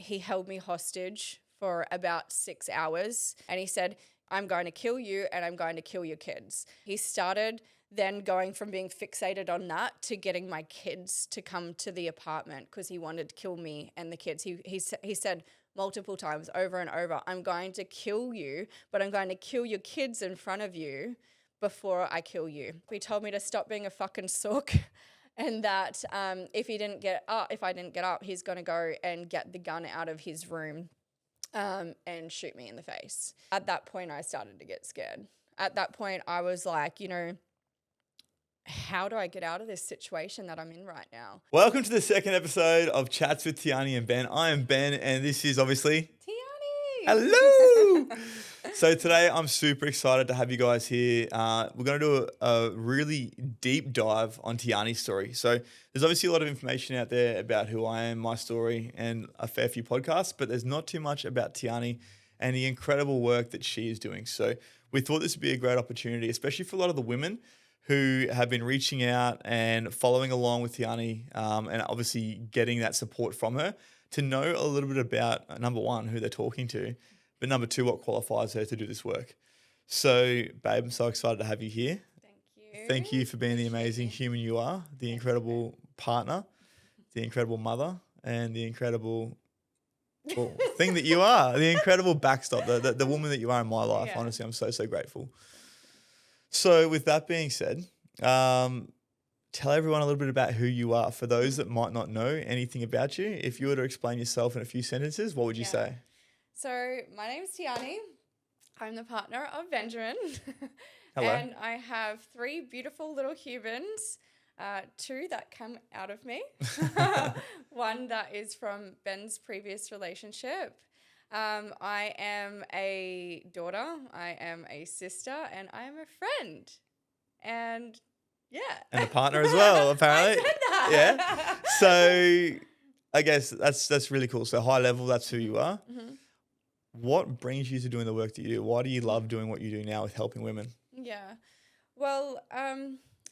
he held me hostage for about 6 hours and he said, I'm going to kill you and I'm going to kill your kids. He started then going from being fixated on that to getting my kids to come to the apartment because he wanted to kill me and the kids. He said multiple times over and over, I'm going to kill you, but I'm going to kill your kids in front of you before I kill you. He told me to stop being a fucking sook and that if I didn't get up, he's going to go and get the gun out of his room and shoot me in the face. At that point, I started to get scared. At that point, I was like, how do I get out of this situation that I'm in right now? Welcome to the second episode of Chats with Tiarny and Ben. I am Ben, and this is obviously Tiarny. Hello. So today I'm super excited to have you guys here. We're going to do a really deep dive on Tiarny's story. So there's obviously a lot of information out there about who I am, my story, and a fair few podcasts, but there's not too much about Tiarny and the incredible work that she is doing. So we thought this would be a great opportunity, especially for a lot of the women who have been reaching out and following along with Tiarny and obviously getting that support from her to know a little bit about, number one, who they're talking to, but number two, what qualifies her to do this work. So, babe, I'm so excited to have you here. Thank you. Thank you for being the amazing human you are, the incredible partner, the incredible mother, and the incredible thing that you are, the incredible backstop, the woman that you are in my life. Yeah. Honestly, I'm so grateful. So with that being said, tell everyone a little bit about who you are. For those that might not know anything about you, if you were to explain yourself in a few sentences, what would you say? So my name is Tiarny. I'm the partner of Benjamin. Hello. And I have 3 beautiful little humans, 2 that come out of me. 1 that is from Ben's previous relationship. I am a daughter, I am a sister, and I am a friend. And yeah. And a partner as well, apparently. I said that. Yeah. So I guess that's really cool. So high level, that's who you are. Mm-hmm. What brings you to doing the work that you do? Why do you love doing what you do now with helping women? Yeah. Well,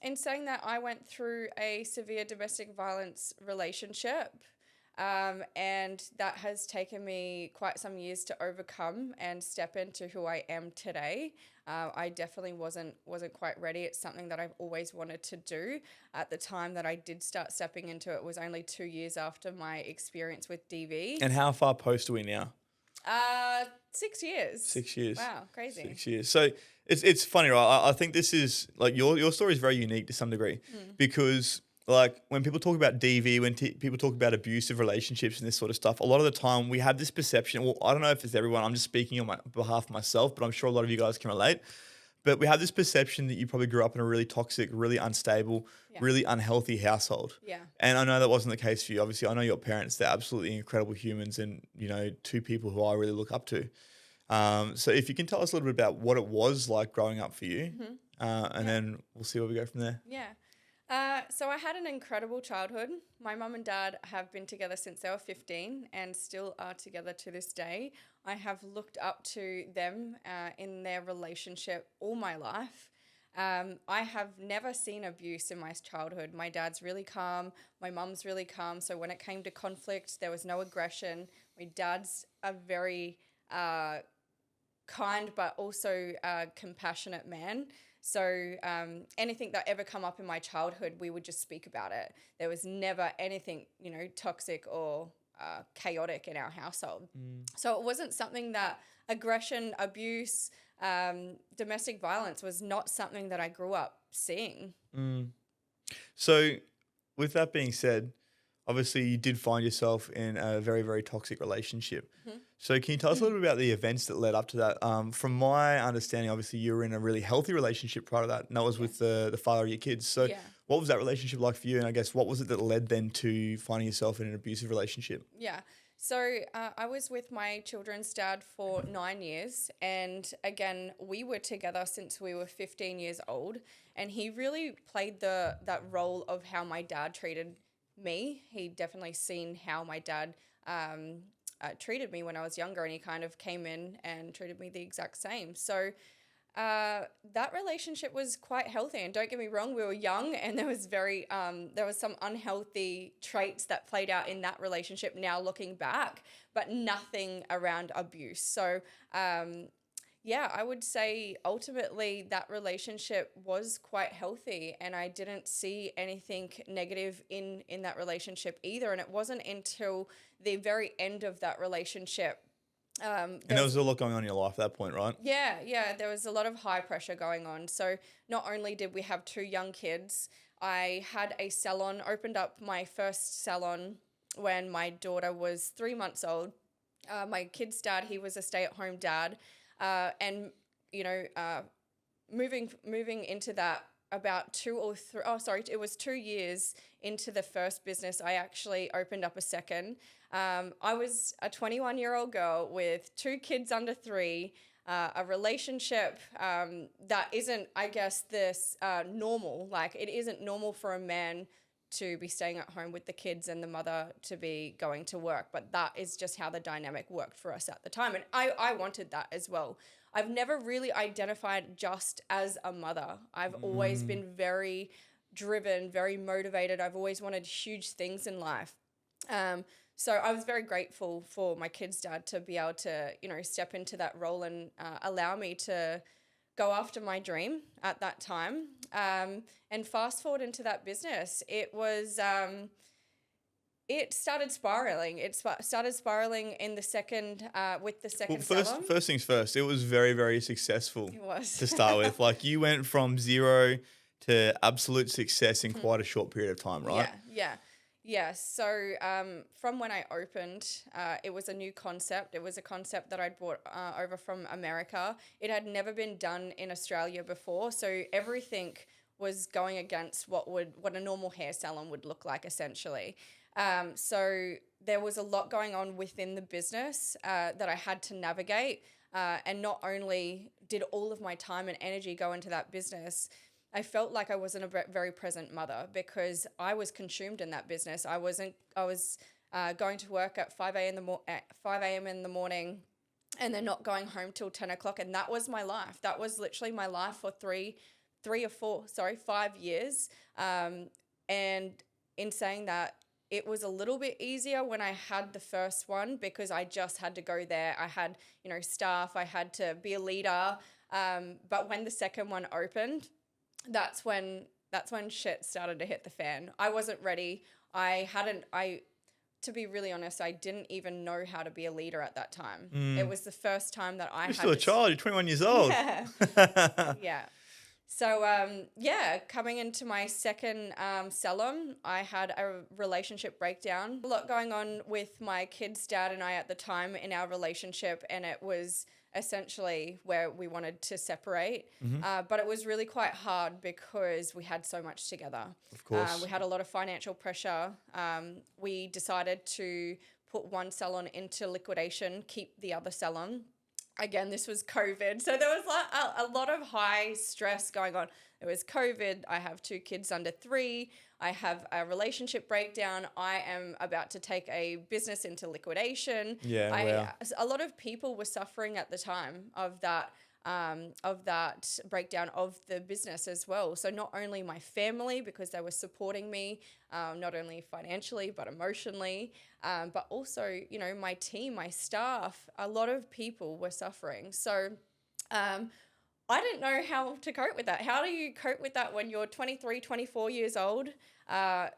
in saying that, I went through a severe domestic violence relationship. And that has taken me quite some years to overcome and step into who I am today. I definitely wasn't quite ready. It's something that I've always wanted to do. At the time that I did start stepping into it was only 2 years after my experience with DV. And how far post are we now? 6 years. 6 years. Wow, crazy. 6 years. So it's funny, right? I think this is like your story is very unique to some degree because like when people talk about DV, when people talk about abusive relationships and this sort of stuff, a lot of the time we have this perception. Well, I don't know if it's everyone. I'm just speaking on behalf of myself, but I'm sure a lot of you guys can relate. But we have this perception that you probably grew up in a really toxic, really unstable, really unhealthy household. Yeah. And I know that wasn't the case for you. Obviously, I know your parents, they're absolutely incredible humans and, 2 people who I really look up to. So if you can tell us a little bit about what it was like growing up for you, and then we'll see where we go from there. Yeah. So I had an incredible childhood. My mum and dad have been together since they were 15 and still are together to this day. I have looked up to them in their relationship all my life. I have never seen abuse in my childhood. My dad's really calm. My mum's really calm. So when it came to conflict, there was no aggression. My dad's a very kind but also compassionate man. So anything that ever come up in my childhood, we would just speak about it. There was never anything, toxic or chaotic in our household. So it wasn't something that aggression, abuse, domestic violence was not something that I grew up seeing. So with that being said, obviously you did find yourself in a very, very toxic relationship. So can you tell us a little bit about the events that led up to that? From my understanding, obviously you were in a really healthy relationship prior to that, and that was with the father of your kids. So what was that relationship like for you? And I guess what was it that led then to finding yourself in an abusive relationship? Yeah. So I was with my children's dad for 9 years. And again, we were together since we were 15 years old. And he really played that role of how my dad treated me. He definitely seen how my dad treated me when I was younger, and he kind of came in and treated me the exact same. So That relationship was quite healthy, and don't get me wrong, we were young, and there was there was some unhealthy traits that played out in that relationship now looking back, but nothing around abuse. So yeah, I would say ultimately that relationship was quite healthy, and I didn't see anything negative in that relationship either. And it wasn't until the very end of that relationship. And there was a lot going on in your life at that point, right? Yeah, there was a lot of high pressure going on. So not only did we have two young kids, I had a salon, opened up my first salon when my daughter was 3 months old. My kid's dad, he was a stay-at-home dad, and you know, moving into that about 2 or 3, oh sorry, it was 2 years into the first business, I actually opened up a second. I was a 21-year-old girl with two kids under 3, a relationship that isn't, I guess, this normal. Like, it isn't normal for a man to be staying at home with the kids and the mother to be going to work. But that is just how the dynamic worked for us at the time. And I wanted that as well. I've never really identified just as a mother. I've always been very driven, very motivated. I've always wanted huge things in life. So I was very grateful for my kid's dad to be able to, step into that role and allow me to go after my dream at that time. And fast forward into that business, it was, it started spiraling. It started spiraling in the second, with the second salon. First things first, it was very, very successful. It was. To start with. Like, you went from 0 to absolute success in quite a short period of time, right? Yeah. So from when I opened, it was a new concept. It was a concept that I'd brought over from America. It had never been done in Australia before. So everything was going against what a normal hair salon would look like, essentially. So there was a lot going on within the business that I had to navigate. And not only did all of my time and energy go into that business, I felt like I wasn't a very present mother because I was consumed in that business. I was going to work at 5 a.m. in the morning and then not going home till 10 o'clock. And that was my life. That was literally my life for 5 years. And in saying that, it was a little bit easier when I had the first one because I just had to go there. I had, staff. I had to be a leader. But when the second one opened, that's when shit started to hit the fan. I wasn't ready. To be really honest, I didn't even know how to be a leader at that time. It was the first time that You're still a child. You're 21 years old. Yeah. So, coming into my second salon, I had a relationship breakdown. A lot going on with my kid's dad and I at the time in our relationship, and it was essentially where we wanted to separate. But it was really quite hard because we had so much together. Of course. We had a lot of financial pressure. We decided to put one salon into liquidation, keep the other salon. Again, this was COVID. So there was a lot of high stress going on. There was COVID. I have two kids under 3. I have a relationship breakdown. I am about to take a business into liquidation. Yeah, A lot of people were suffering at the time of that breakdown of the business as well. So not only my family, because they were supporting me, not only financially, but emotionally, but also, my team, my staff, a lot of people were suffering. So I didn't know how to cope with that. How do you cope with that when you're 23, 24 years old?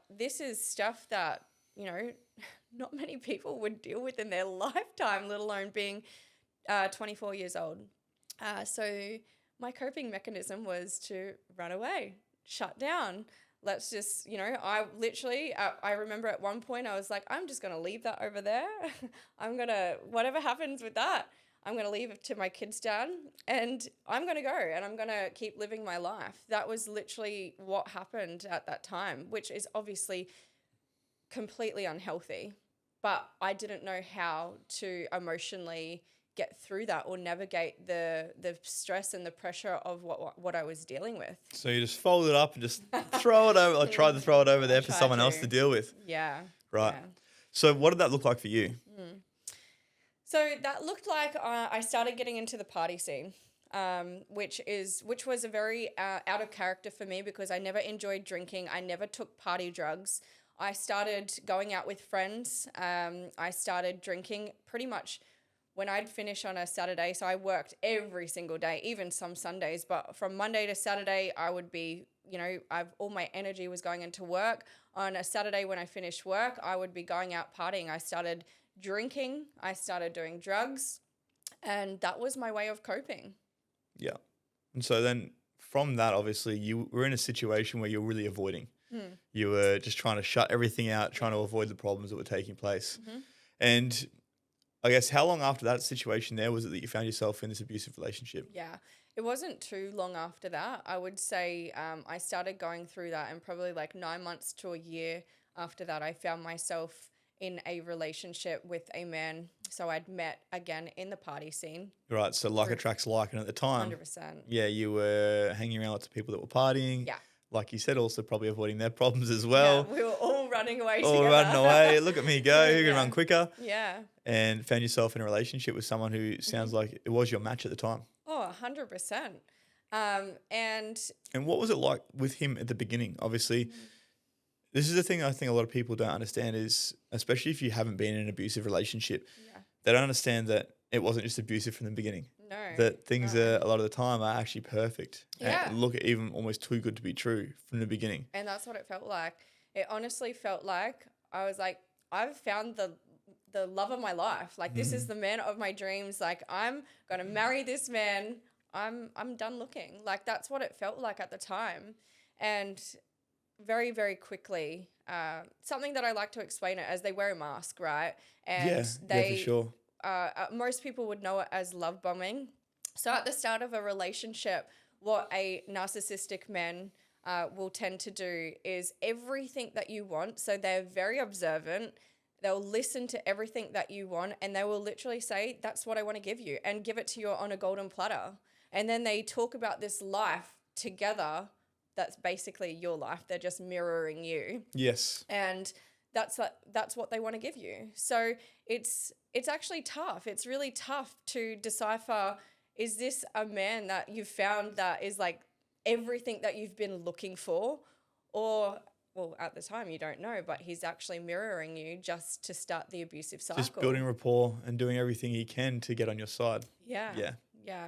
This is stuff that, not many people would deal with in their lifetime, let alone being 24 years old. So my coping mechanism was to run away, shut down. Let's just, I remember at one point I was like, I'm just going to leave that over there. Whatever happens with that, I'm going to leave it to my kid's dad and I'm going to go and I'm going to keep living my life. That was literally what happened at that time, which is obviously completely unhealthy, but I didn't know how to emotionally get through that or navigate the stress and the pressure of what I was dealing with. So you just fold it up and just throw it over. I tried to throw it over there for someone else to deal with. Yeah. Right. Yeah. So what did that look like for you? So that looked like I started getting into the party scene. which was a very out of character for me because I never enjoyed drinking. I never took party drugs. I started going out with friends. I started drinking pretty much when I'd finish on a Saturday. So I worked every single day, even some Sundays. But from Monday to Saturday, I would be, all my energy was going into work. On a Saturday when I finished work, I would be going out partying. I started drinking. I started doing drugs. And that was my way of coping. Yeah. And so then from that, obviously, you were in a situation where you're really avoiding. You were just trying to shut everything out, trying to avoid the problems that were taking place. And I guess how long after that situation there was it that you found yourself in this abusive relationship? Yeah, it wasn't too long after that. I would say I started going through that, and probably like 9 months to a year after that, I found myself in a relationship with a man. So I'd met again in the party scene. Right. So like attracts like, and at the time, 100%. yeah, you were hanging around lots of people that were partying. Yeah. Like you said, also probably avoiding their problems as well. Yeah, we were all running away All together. running away. Look at me go. Who can run quicker? Yeah. And found yourself in a relationship with someone who sounds like it was your match at the time. Oh, 100%. And what was it like with him at the beginning? Obviously, this is the thing I think a lot of people don't understand is, especially if you haven't been in an abusive relationship, they don't understand that it wasn't just abusive from the beginning. No. That things are, a lot of the time are actually perfect. Yeah. And look, even almost too good to be true from the beginning. And that's what it felt like. It honestly felt like I was like, I've found the love of my life. Like, this is the man of my dreams. Like, I'm going to marry this man. I'm done looking. Like, that's what it felt like at the time. And very, very quickly, something that I like to explain it as they wear a mask, right? And yeah, for sure. Most people would know it as love bombing. So at the start of a relationship, what a narcissistic man will tend to do is everything that you want. So they're very observant. They'll listen to everything that you want, and they will literally say, that's what I want to give you, and give it to you on a golden platter. And then they talk about this life together that's basically your life. They're just mirroring you. Yes. And that's what they want to give you. So it's actually tough. It's really tough to decipher, is this a man that you've found that is like everything that you've been looking for? Or, well, at the time you don't know, but he's actually mirroring you just to start the abusive cycle. Just building rapport and doing everything he can to get on your side. Yeah. Yeah. Yeah.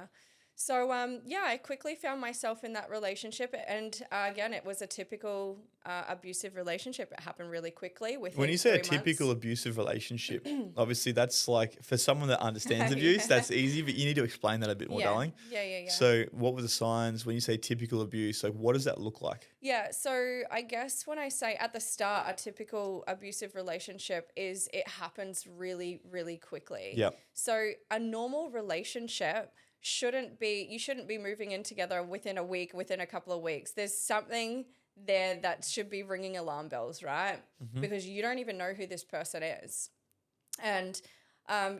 So, I quickly found myself in that relationship. And again, it was a typical abusive relationship. It happened really quickly. When you say a typical abusive relationship, obviously that's like, for someone that understands abuse, that's easy, but you need to explain that a bit more, darling. Yeah. So what were the signs when you say typical abuse? Like, what does that look like? Yeah, so I guess when I say at the start, a typical abusive relationship is it happens really, really quickly. Yep. So a normal relationship you shouldn't be moving in together within a week, within a couple of weeks. There's something there that should be ringing alarm bells, right? Because you don't even know who this person is. And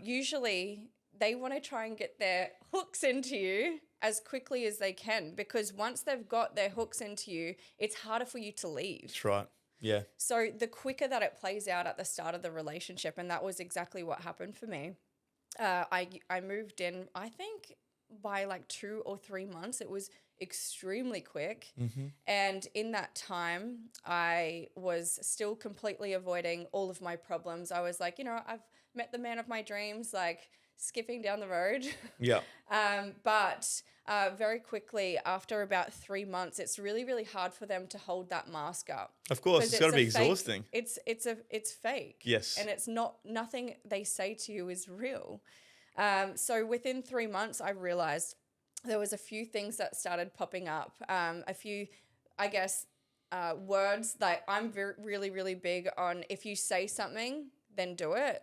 usually they want to try and get their hooks into you as quickly as they can, because once they've got their hooks into you, it's harder for you to leave. That's right. Yeah. So the quicker that it plays out at the start of the relationship, and that was exactly what happened for me. I moved in, I think, by like 2 or 3 months. It was extremely quick. And in that time, I was still completely avoiding all of my problems. I was like, I've met the man of my dreams, like skipping down the road. Yeah. But very quickly, after about 3 months, it's really, really hard for them to hold that mask up. Of course, it's got to be exhausting. It's fake. Yes. And it's nothing they say to you is real. So within 3 months, I realized there was a few things that started popping up. A few, I guess, words that I'm really, really big on. If you say something, then do it.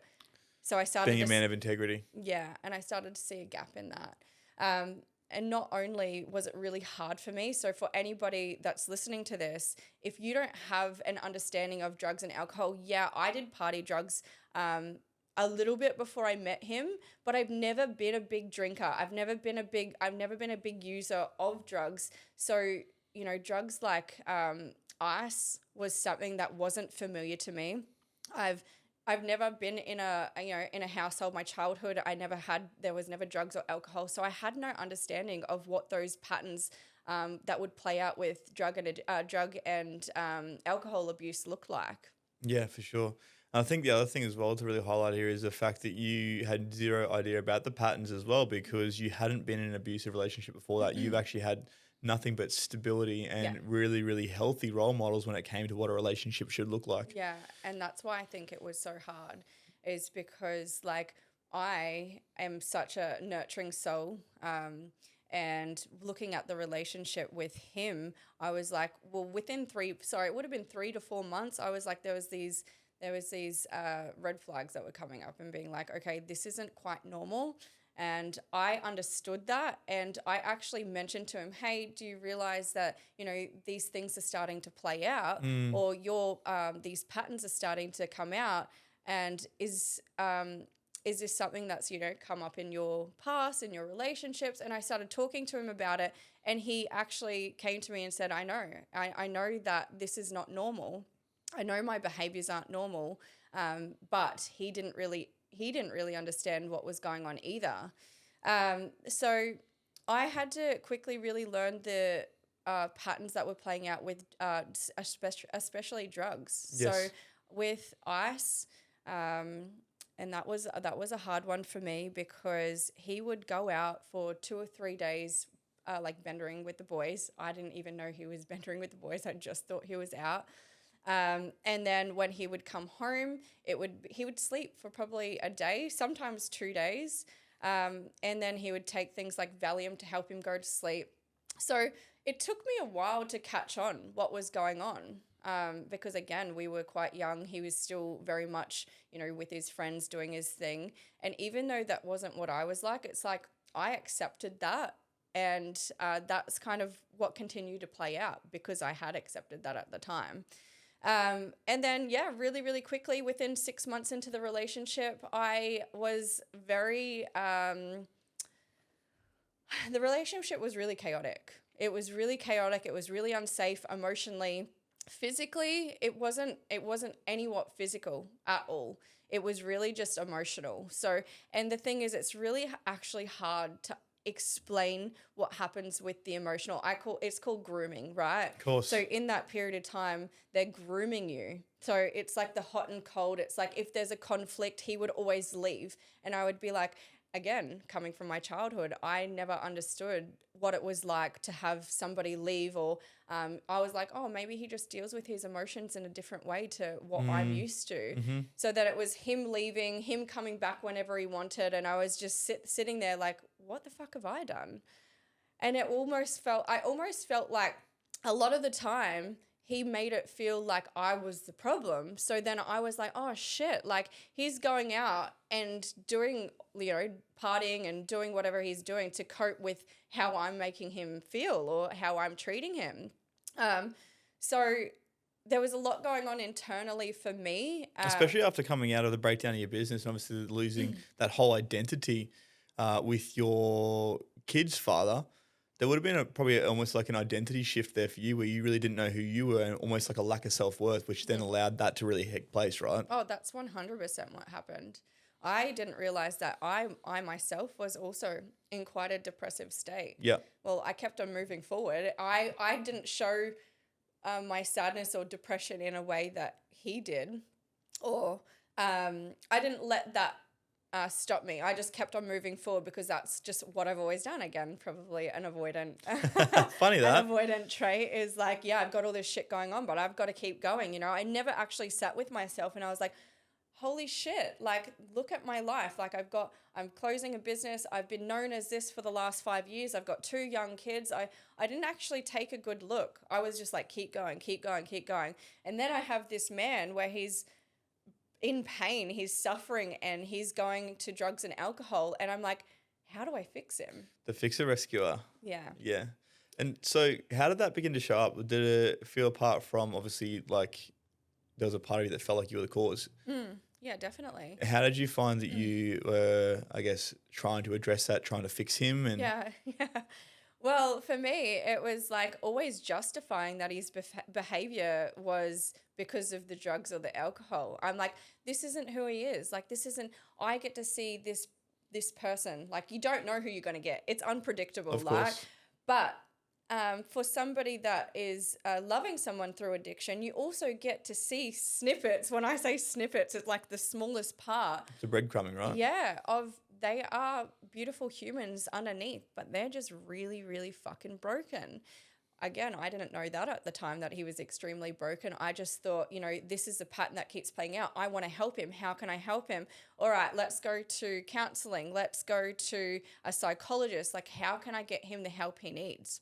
So I started being a man of integrity. Yeah, and I started to see a gap in that. And not only was it really hard for me, so for anybody that's listening to this, if you don't have an understanding of drugs and alcohol, yeah, I did party drugs a little bit before I met him, but I've never been a big drinker. I've never been a big user of drugs. So, drugs like ice was something that wasn't familiar to me. I've I've never been in a household, my childhood, there was never drugs or alcohol. So I had no understanding of what those patterns that would play out with drug and alcohol abuse look like. Yeah, for sure. I think the other thing as well to really highlight here is the fact that you had zero idea about the patterns as well because you hadn't been in an abusive relationship before that. You've actually had nothing but stability and Yeah. really, really healthy role models when it came to what a relationship should look like. Yeah, and that's why I think it was so hard, is because like I am such a nurturing soul, and looking at the relationship with him, I was like, well, it would have been 3 to 4 months. I was like, there was these red flags that were coming up and being like, okay, this isn't quite normal. And I understood that. And I actually mentioned to him, hey, do you realize that, these things are starting to play out, or these patterns are starting to come out? And is this something that's, come up in your past, in your relationships? And I started talking to him about it. And he actually came to me and said, I know that this is not normal. I know my behaviors aren't normal. But he didn't really understand what was going on either. So I had to quickly really learn the patterns that were playing out with especially drugs. Yes. So with ice, and that was a hard one for me because he would go out for 2 or 3 days, like bendering with the boys. I didn't even know he was bendering with the boys. I just thought he was out. And then when he would come home, he would sleep for probably a day, sometimes 2 days. And then he would take things like Valium to help him go to sleep. So it took me a while to catch on what was going on. Because again, we were quite young. He was still very much, with his friends doing his thing. And even though that wasn't what I was like, it's like I accepted that. And that's kind of what continued to play out because I had accepted that at the time. And then, really, really quickly, within 6 months into the relationship, I was the relationship was really chaotic. It was really chaotic. It was really unsafe emotionally. Physically, it wasn't anywhat physical at all. It was really just emotional. So, and the thing is, it's really actually hard to explain what happens with the emotional. It's called grooming, right? Of course. So in that period of time, they're grooming you. So it's like the hot and cold. It's like if there's a conflict, he would always leave. And I would be like, again, coming from my childhood, I never understood what it was like to have somebody leave, or I was like, oh, maybe he just deals with his emotions in a different way to what I'm used to. Mm-hmm. So that it was him leaving, him coming back whenever he wanted, and I was just sitting there like, what the fuck have I done? And I almost felt like a lot of the time he made it feel like I was the problem. So then I was like, oh shit, like he's going out and doing, partying and doing whatever he's doing to cope with how I'm making him feel or how I'm treating him. So there was a lot going on internally for me. Especially after coming out of the breakdown of your business and obviously losing that whole identity with your kid's father. There would have been probably almost like an identity shift there for you where you really didn't know who you were and almost like a lack of self-worth, which then allowed that to really take place, right? Oh, that's 100% what happened. I didn't realize that I myself was also in quite a depressive state. Yeah. Well, I kept on moving forward. I didn't show my sadness or depression in a way that he did, or I didn't let that stop me. I just kept on moving forward because that's just what I've always done. Again, probably an avoidant. Funny that. An avoidant trait is like, yeah, I've got all this shit going on, but I've got to keep going. I never actually sat with myself and I was like, holy shit, like, look at my life. Like I'm closing a business. I've been known as this for the last 5 years. I've got 2 young kids. I didn't actually take a good look. I was just like, keep going, keep going, keep going. And then I have this man where he's in pain, he's suffering, and he's going to drugs and alcohol. And I'm like, how do I fix him? The fixer rescuer. Yeah. Yeah. And so how did that begin to show up? Did it feel apart from obviously like there was a part of you that felt like you were the cause? Yeah, definitely. How did you find that you were, I guess, trying to address that, trying to fix him? And Yeah. Well, for me, it was like always justifying that his behavior was because of the drugs or the alcohol. I'm like, this isn't who he is. Like, this isn't, I get to see this person. Like, you don't know who you're going to get. It's unpredictable. Of Like, course. but for somebody that is loving someone through addiction, you also get to see snippets. When I say snippets, it's like the smallest part. It's a breadcrumbing, right? Yeah, of they are beautiful humans underneath, but they're just really, really fucking broken. Again, I didn't know that at the time, that he was extremely broken. I just thought, this is a pattern that keeps playing out. I want to help him. How can I help him? All right, let's go to counseling. Let's go to a psychologist. Like, how can I get him the help he needs?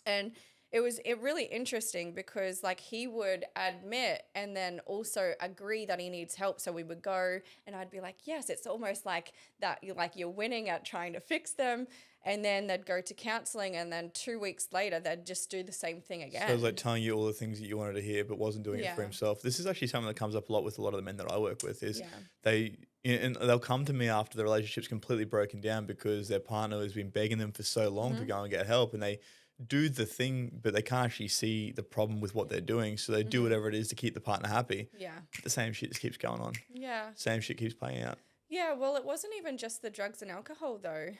And it was really interesting because, like, he would admit and then also agree that he needs help. So we would go and I'd be like, yes, it's almost like that. You're winning at trying to fix them. And then they'd go to counseling, and then 2 weeks later, they'd just do the same thing again. So it was like telling you all the things that you wanted to hear, but wasn't doing it for himself. This is actually something that comes up a lot with a lot of the men that I work with. Is they'll come to me after the relationship's completely broken down because their partner has been begging them for so long to go and get help, and they do the thing, but they can't actually see the problem with what they're doing. So they do whatever it is to keep the partner happy. Yeah. But the same shit just keeps going on. Yeah. Same shit keeps playing out. Yeah, well, it wasn't even just the drugs and alcohol, though.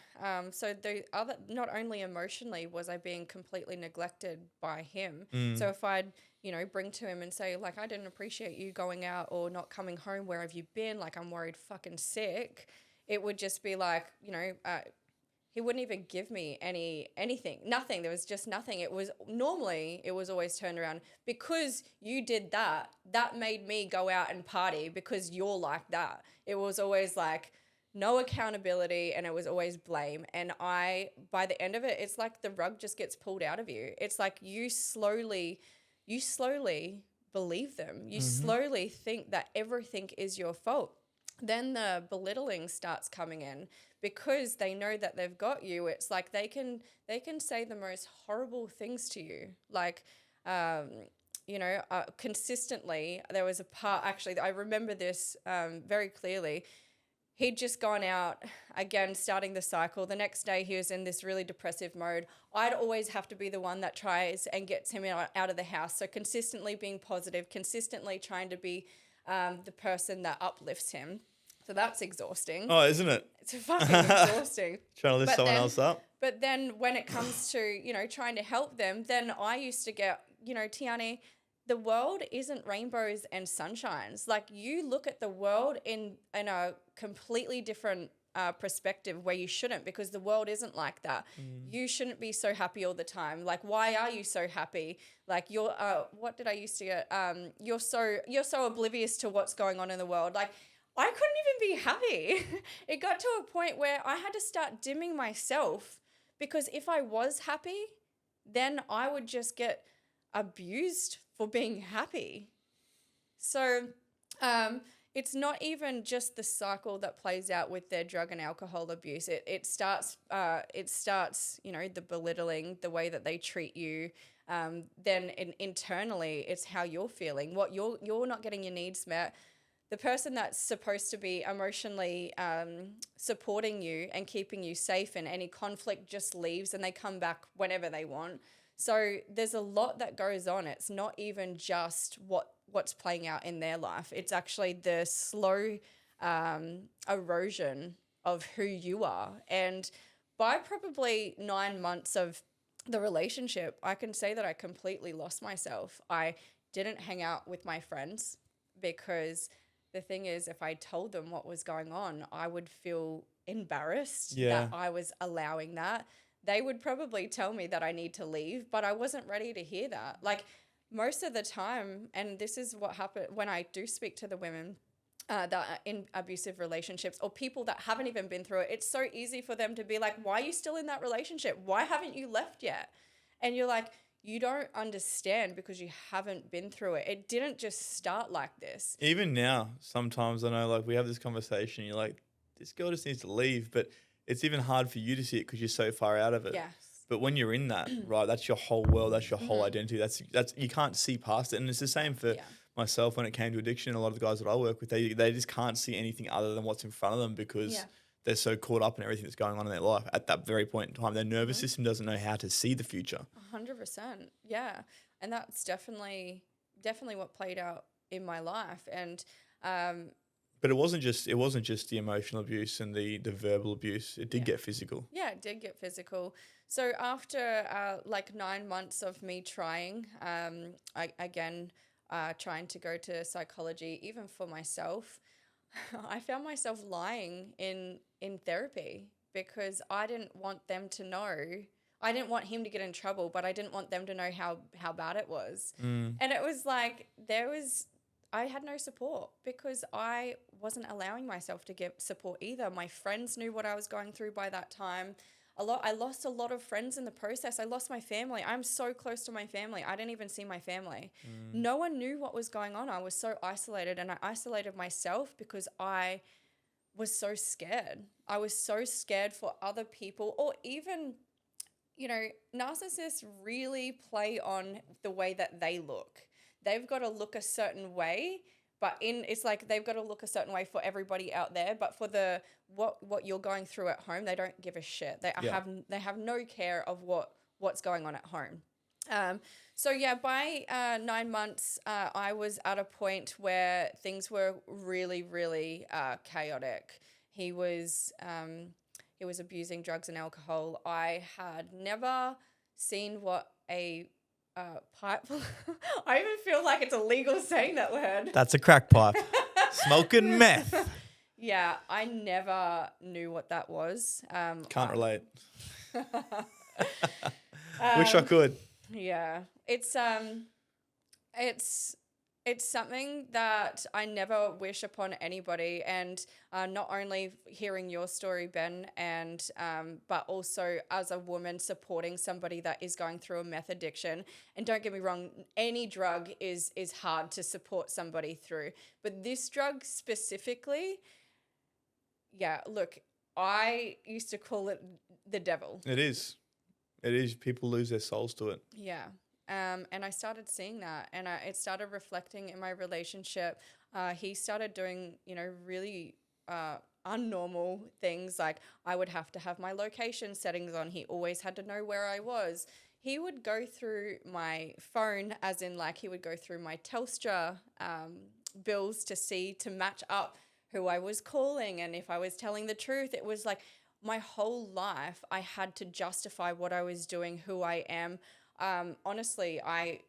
So the other, not only emotionally was I being completely neglected by him. So if I'd, bring to him and say, like, I didn't appreciate you going out or not coming home, where have you been? Like, I'm worried fucking sick. It would just be like, he wouldn't even give me anything, nothing. There was just nothing. It was always turned around because you did that. That made me go out and party because you're like that. It was always like no accountability, and it was always blame. And by the end of it, it's like the rug just gets pulled out of you. It's like you slowly believe them. You slowly think that everything is your fault. Then the belittling starts coming in because they know that they've got you. It's like they can say the most horrible things to you. Like, consistently, there was a part, actually, I remember this very clearly. He'd just gone out, again, starting the cycle. The next day he was in this really depressive mode. I'd always have to be the one that tries and gets him out of the house. So consistently being positive, consistently trying to be the person that uplifts him. So that's exhausting. Oh, isn't it? It's fucking exhausting. Trying to lift someone else up. But then when it comes to, trying to help them, then I used to get, Tiarny, the world isn't rainbows and sunshines. Like, you look at the world in a completely different perspective where you shouldn't, because the world isn't like that. You shouldn't be so happy all the time. Like, why are you so happy? Like, you're what did I used to get? You're so oblivious to what's going on in the world. Like, I couldn't even be happy. It got to a point where I had to start dimming myself, because if I was happy, then I would just get abused for being happy. So it's not even just the cycle that plays out with their drug and alcohol abuse. It starts the belittling, the way that they treat you. Then internally, it's how you're feeling. What you're not getting your needs met. The person that's supposed to be emotionally supporting you and keeping you safe in any conflict just leaves, and they come back whenever they want. So there's a lot that goes on. It's not even just what's playing out in their life. It's actually the slow erosion of who you are. And by probably 9 months of the relationship, I can say that I completely lost myself. I didn't hang out with my friends because the thing is, if I told them what was going on, I would feel embarrassed that I was allowing that. They would probably tell me that I need to leave, but I wasn't ready to hear that. Like, most of the time, and this is what happened when I do speak to the women that are in abusive relationships, or people that haven't even been through it, it's so easy for them to be like, why are you still in that relationship? Why haven't you left yet? And you're like, you don't understand because you haven't been through it. It didn't just start like this. Even now, sometimes I know, like, we have this conversation, you're like, this girl just needs to leave, but it's even hard for you to see it because you're so far out of it. Yes. But when you're in that, right, that's your whole world, that's your whole identity. That's you can't see past it. And it's the same for myself when it came to addiction. A lot of the guys that I work with, they just can't see anything other than what's in front of them because they're so caught up in everything that's going on in their life at that very point in time. Their nervous system doesn't know how to see the future. 100%. Yeah. And that's definitely what played out in my life. And But it wasn't just the emotional abuse and the verbal abuse. It did get physical. yeah, it did get physical. So after like 9 months of me trying, trying to go to psychology, even for myself, I found myself lying in therapy because I didn't want them to know. I didn't want him to get in trouble, but I didn't want them to know how bad it was. And it was like I had no support because I wasn't allowing myself to get support either. My friends knew what I was going through by that time. I lost a lot of friends in the process. I lost my family. I'm so close to my family. I didn't even see my family. No one knew what was going on. I was so isolated, and I isolated myself because I was so scared. I was so scared for other people, or even, narcissists really play on the way that they look. They've got to look a certain way, but it's like they've got to look a certain way for everybody out there. But for what you're going through at home, they don't give a shit. They have no care of what's going on at home. By 9 months, I was at a point where things were really, really chaotic. He was abusing drugs and alcohol. I had never seen what a pipe. I even feel like it's illegal saying that word. That's a crack pipe. Smoking meth. Yeah, I never knew what that was. Can't relate. Wish I could. Yeah, it's something that I never wish upon anybody, and not only hearing your story, Ben, and but also as a woman supporting somebody that is going through a meth addiction. And don't get me wrong, any drug is hard to support somebody through, but this drug specifically, yeah. Look, I used to call it the devil. It is. People lose their souls to it. Yeah. And I started seeing that, and it started reflecting in my relationship. He started doing, really unnormal things. Like I would have to have my location settings on. He always had to know where I was. He would go through my phone, as in like he would go through my Telstra bills to match up who I was calling and if I was telling the truth. It was like my whole life I had to justify what I was doing, who I am. Honestly, I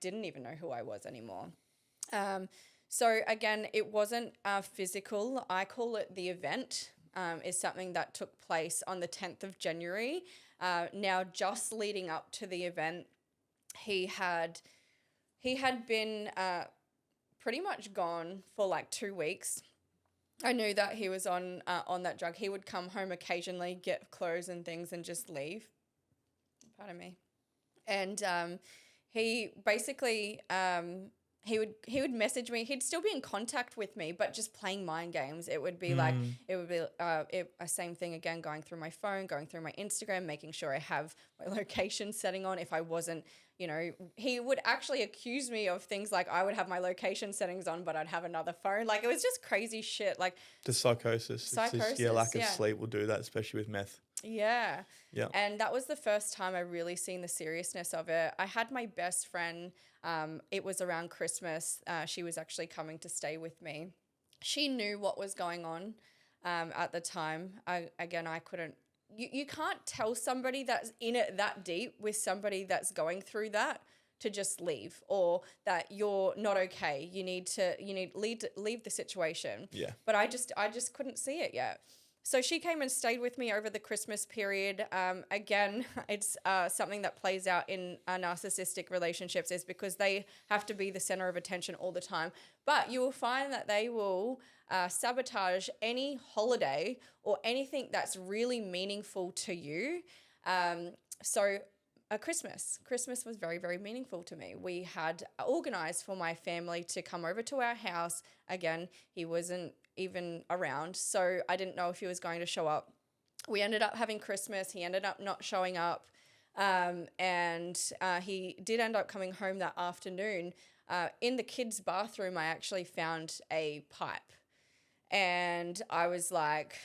didn't even know who I was anymore. So again, it wasn't physical. I call it the event. Is something that took place on the 10th of January. Now, just leading up to the event, he had been pretty much gone for like 2 weeks. I knew that he was on that drug. He would come home occasionally, get clothes and things, and just leave. Pardon me. And he basically he would message me. He'd still be in contact with me, but just playing mind games. It would be like a same thing again, going through my phone, going through my Instagram, making sure I have my location setting on. If I wasn't, he would actually accuse me of things like I would have my location settings on, but I'd have another phone. Like it was just crazy shit. Like the psychosis. It's just, lack of sleep will do that, especially with meth. Yeah. Yeah. And that was the first time I really seen the seriousness of it. I had my best friend, it was around Christmas. She was actually coming to stay with me. She knew what was going on at the time. I couldn't, you can't tell somebody that's in it that deep with somebody that's going through that to just leave, or that you're not okay. You need leave the situation. Yeah. But I just couldn't see it yet. So she came and stayed with me over the Christmas period. Again, it's something that plays out in narcissistic relationships, is because they have to be the center of attention all the time. But you will find that they will sabotage any holiday or anything that's really meaningful to you. Christmas was very, very meaningful to me. We had organized for my family to come over to our house. Again, he wasn't even around, so I didn't know if he was going to show up. We ended up having Christmas. He ended up not showing up, and he did end up coming home that afternoon. In the kids' bathroom, I actually found a pipe, and I was like,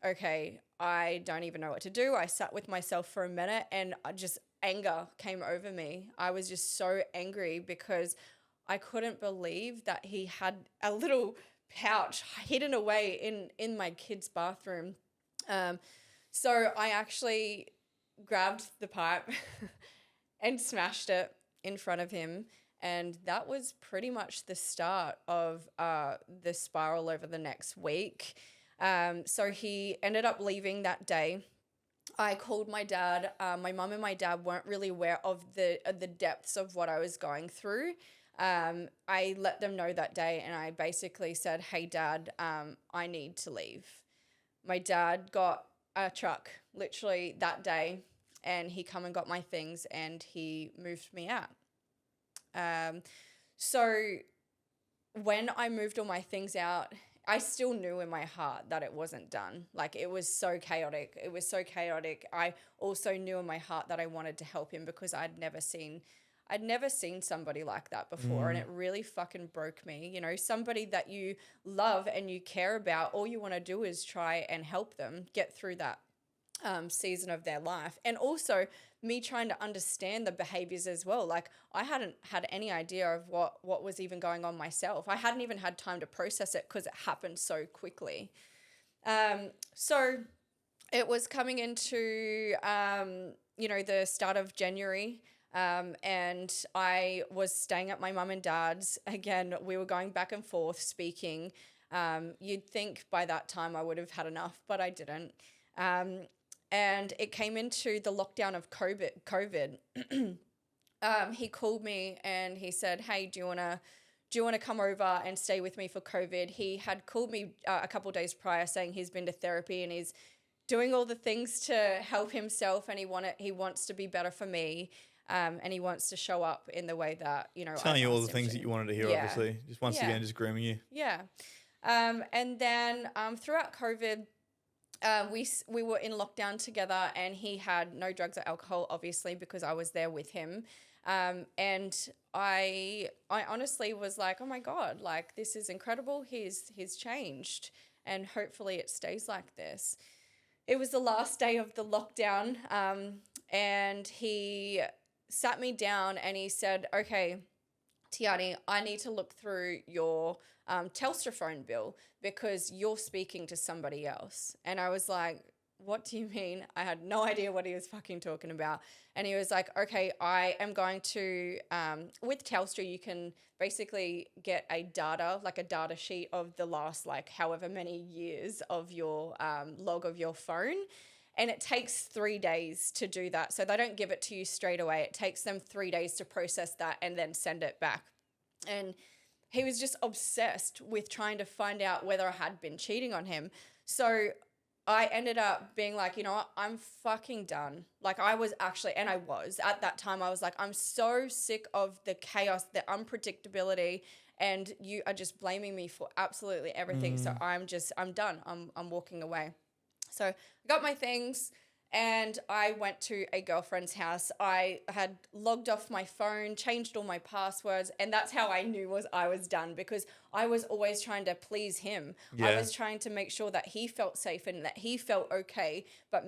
okay, I don't even know what to do. I sat with myself for a minute, and anger came over me. I was just so angry because I couldn't believe that he had a little pouch hidden away in my kid's bathroom. So I actually grabbed the pipe and smashed it in front of him. And that was pretty much the start of the spiral over the next week. So he ended up leaving that day. I called my dad. My mum and my dad weren't really aware of the depths of what I was going through. I let them know that day, and I basically said, "Hey, Dad, I need to leave." My dad got a truck literally that day, and he come and got my things, and he moved me out. So when I moved all my things out, I still knew in my heart that it wasn't done. Like, it was so chaotic. It was so chaotic. I also knew in my heart that I wanted to help him because I'd never seen somebody like that before. And it really fucking broke me. You know, somebody that you love and you care about, all you want to do is try and help them get through that season of their life. And also me trying to understand the behaviors as well. Like, I hadn't had any idea of what was even going on myself. I hadn't even had time to process it because it happened so quickly. So it was coming into, the start of January. And I was staying at my mum and dad's. Again, we were going back and forth speaking. You'd think by that time I would have had enough, but I didn't. And it came into the lockdown of COVID. He called me and he said, "Hey, do you want to come over and stay with me for COVID?" He had called me a couple of days prior saying he's been to therapy and he's doing all the things to help himself, and he wants to be better for me. And he wants to show up in the way that, Telling you all the things that you wanted to hear, Yeah. obviously. Just once again, just grooming you. Yeah. And then throughout COVID, we were in lockdown together, and he had no drugs or alcohol, obviously, because I was there with him. And I honestly was like, oh my God, like, this is incredible. He's changed, and hopefully it stays like this. It was the last day of the lockdown, and he sat me down and he said, "Okay, Tiarny, I need to look through your Telstra phone bill because you're speaking to somebody else." And I was like, "What do you mean?" I had no idea what he was fucking talking about. And he was like, "Okay, I am going to, with Telstra, you can basically get a data sheet of the last, like, however many years of your log of your phone. And it takes 3 days to do that. So they don't give it to you straight away. It takes them 3 days to process that and then send it back." And he was just obsessed with trying to find out whether I had been cheating on him. So I ended up being like, you know what, I'm fucking done. Like, I was actually, and I was, at that time, I was like, I'm so sick of the chaos, the unpredictability, and you are just blaming me for absolutely everything. So I'm done. I'm walking away. So I got my things and I went to a girlfriend's house. I had logged off my phone, changed all my passwords, and that's how I knew I was done, because I was always trying to please him. Yeah. I was trying to make sure that he felt safe and that he felt okay. But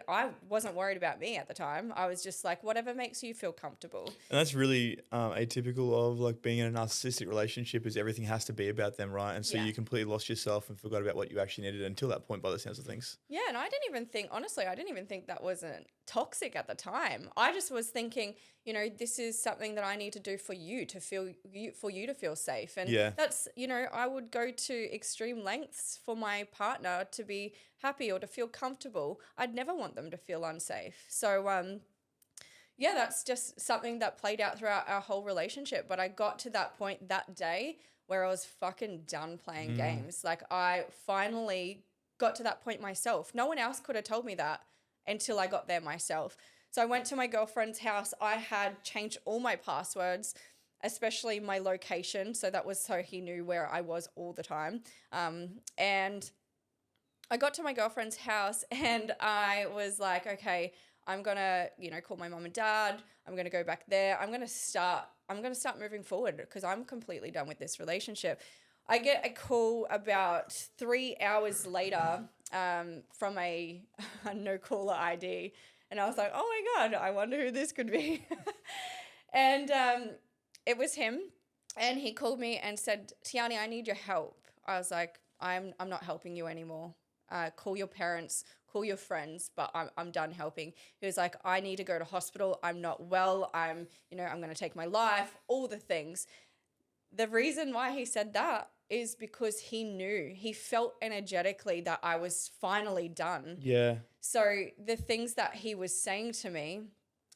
I wasn't worried about me at the time. I was just like, whatever makes you feel comfortable. And that's really atypical of, like, being in a narcissistic relationship, is everything has to be about them, right? And so you completely lost yourself and forgot about what you actually needed until that point, by the sounds of things. Yeah, and I didn't even think that wasn't toxic at the time. I just was thinking, this is something that I need to do for you to feel safe. And that's, I would go to extreme lengths for my partner to be happy or to feel comfortable. I'd never want them to feel unsafe. So, that's just something that played out throughout our whole relationship. But I got to that point that day where I was fucking done playing games. Like, I finally got to that point myself. No one else could have told me that until I got there myself. So I went to my girlfriend's house. I had changed all my passwords, especially my location. So that was so he knew where I was all the time. And I got to my girlfriend's house and I was like, okay, I'm going to, call my mom and dad. I'm going to go back there. I'm going to start moving forward because I'm completely done with this relationship. I get a call about 3 hours later from a no-caller ID. And I was like, oh, my God, I wonder who this could be. And it was him. And he called me and said, Tiarny, I need your help. I was like, I'm not helping you anymore. Call your parents, call your friends, but I'm done helping. He was like, I need to go to hospital. I'm not well. I'm going to take my life, all the things. The reason why he said that is because he felt energetically that I was finally done. Yeah. So the things that he was saying to me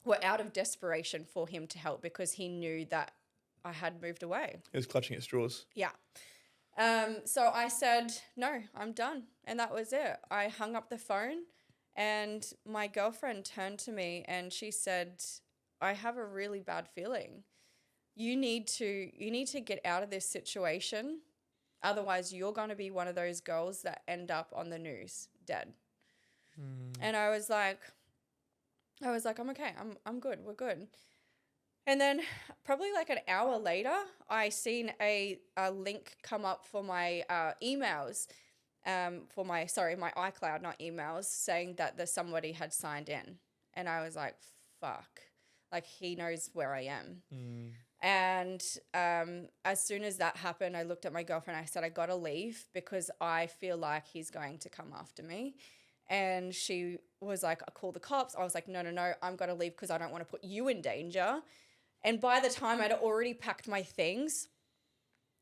were out of desperation for him to help, because he knew that I had moved away. It was clutching at straws. Yeah. So I said, no, I'm done. And that was it. I hung up the phone, and my girlfriend turned to me and she said, I have a really bad feeling. You need to get out of this situation. Otherwise, you're going to be one of those girls that end up on the news dead. And I was like, I'm okay. I'm good. We're good. And then probably like an hour later, I seen a link come up for my emails, my iCloud, not emails, saying that somebody had signed in. And I was like, fuck, like he knows where I am. And as soon as that happened, I looked at my girlfriend. I said, I got to leave because I feel like he's going to come after me. And she was like, I'll call the cops. I was like, no, I'm going to leave because I don't want to put you in danger. And by the time I'd already packed my things,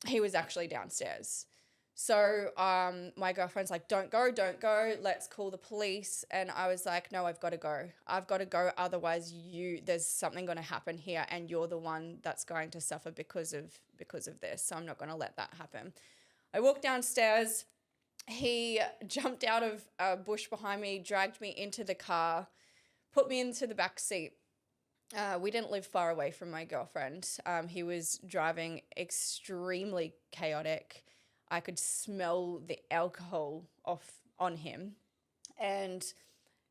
he was actually downstairs. So my girlfriend's like, don't go. Let's call the police. And I was like, no, I've got to go. Otherwise there's something going to happen here and you're the one that's going to suffer because of this. So I'm not going to let that happen. I walked downstairs. He jumped out of a bush behind me, dragged me into the car, put me into the back seat. We didn't live far away from my girlfriend. He was driving extremely chaotic. I could smell the alcohol on him. And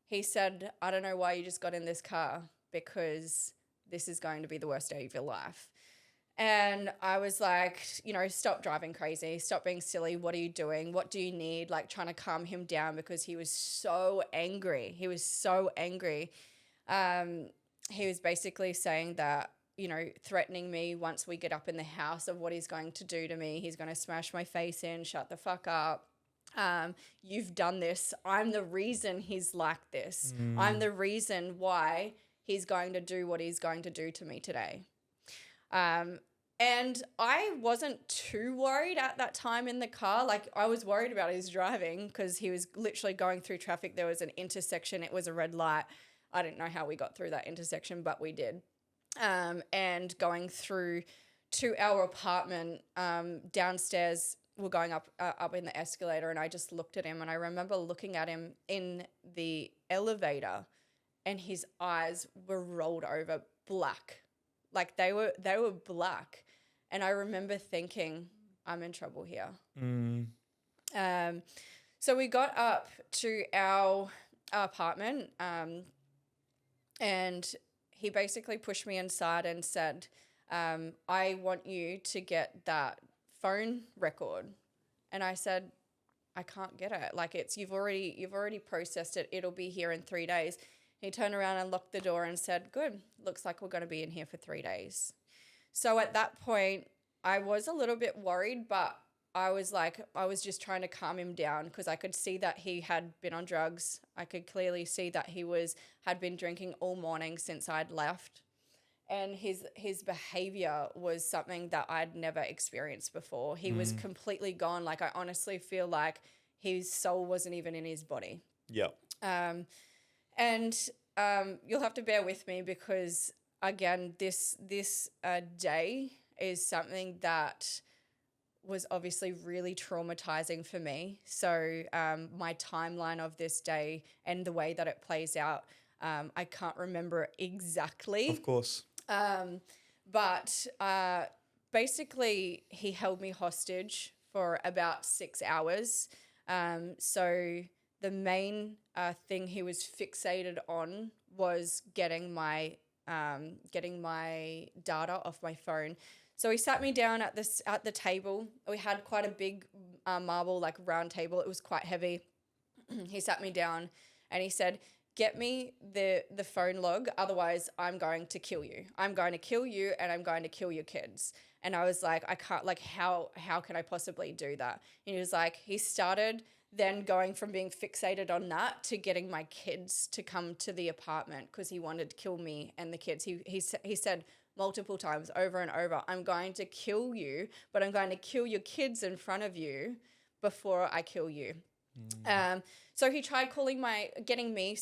he said, I don't know why you just got in this car, because this is going to be the worst day of your life. And I was like, stop driving crazy. Stop being silly. What are you doing? What do you need? Like trying to calm him down, because he was so angry. He was basically saying that, threatening me once we get up in the house of what he's going to do to me. He's going to smash my face in, shut the fuck up. You've done this. I'm the reason he's like this. I'm the reason why he's going to do what he's going to do to me today. And I wasn't too worried at that time in the car. Like I was worried about his driving because he was literally going through traffic. There was an intersection. It was a red light. I didn't know how we got through that intersection, but we did. And going through to our apartment downstairs, we're going up in the escalator, and I just looked at him, and I remember looking at him in the elevator, and his eyes were rolled over black. Like they were black. And I remember thinking, I'm in trouble here. So we got up to our apartment, and he basically pushed me inside and said, I want you to get that phone record. And I said, I can't get it. Like you've already processed it. It'll be here in 3 days. He turned around and locked the door and said, good, looks like we're going to be in here for 3 days. So at that point, I was a little bit worried, but I was just trying to calm him down, because I could see that he had been on drugs. I could clearly see that he had been drinking all morning since I'd left. And his behavior was something that I'd never experienced before. He was completely gone. Like I honestly feel like his soul wasn't even in his body. Yep. And you'll have to bear with me, because again, this day is something that was obviously really traumatizing for me. So my timeline of this day and the way that it plays out, I can't remember exactly. Of course. But basically he held me hostage for about 6 hours. So the main thing he was fixated on was getting my data off my phone. So he sat me down at the table. We had quite a big marble, like round table. It was quite heavy. He sat me down and he said, get me the phone log, otherwise I'm going to kill you. I'm going to kill you and I'm going to kill your kids. And I was like, I can't, like, how can I possibly do that? And he was like, he started then going from being fixated on that to getting my kids to come to the apartment because he wanted to kill me and the kids. He said multiple times over and over, I'm going to kill you, but I'm going to kill your kids in front of you before I kill you. So he tried getting me,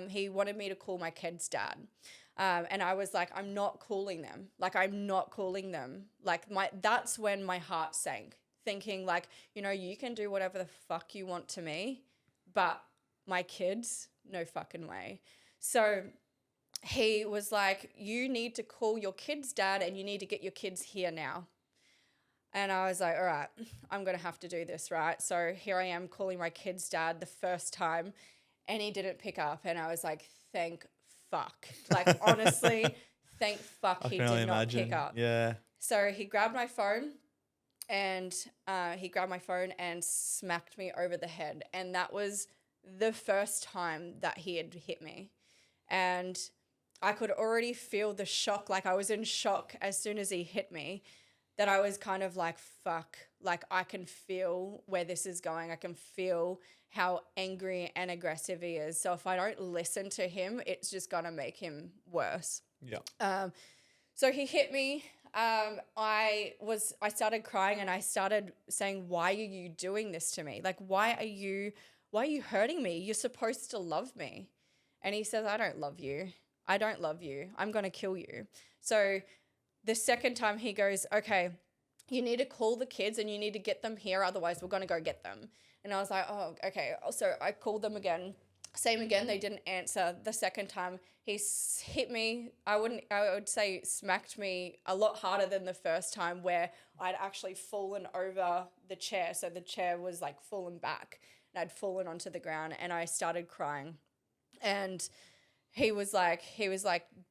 he wanted me to call my kids' dad. And I was like, I'm not calling them. Like, I'm not calling them. Like, that's when my heart sank, thinking like, you can do whatever the fuck you want to me, but my kids, no fucking way. So he was like, you need to call your kids' dad and you need to get your kids here now. And I was like, all right, I'm going to have to do this, right? So here I am calling my kid's dad the first time and he didn't pick up. And I was like, thank fuck. Like, honestly, thank fuck he did not pick up. Yeah. So he grabbed my phone and smacked me over the head. And that was the first time that he had hit me. And I could already feel the shock. Like, I was in shock as soon as he hit me. That I was kind of like, fuck, like I can feel where this is going. I can feel how angry and aggressive he is. So if I don't listen to him, it's just going to make him worse. Yeah. So he hit me. I started crying and I started saying, why are you doing this to me? Like, why are you hurting me? You're supposed to love me. And he says, I don't love you. I don't love you. I'm going to kill you. So the second time he goes, okay, you need to call the kids and you need to get them here. Otherwise, we're going to go get them. And I was like, oh, okay. So I called them again. Same again. They didn't answer. The second time he hit me. I would say smacked me a lot harder than the first time where I'd actually fallen over the chair. So the chair was like fallen back and I'd fallen onto the ground and I started crying. And he was like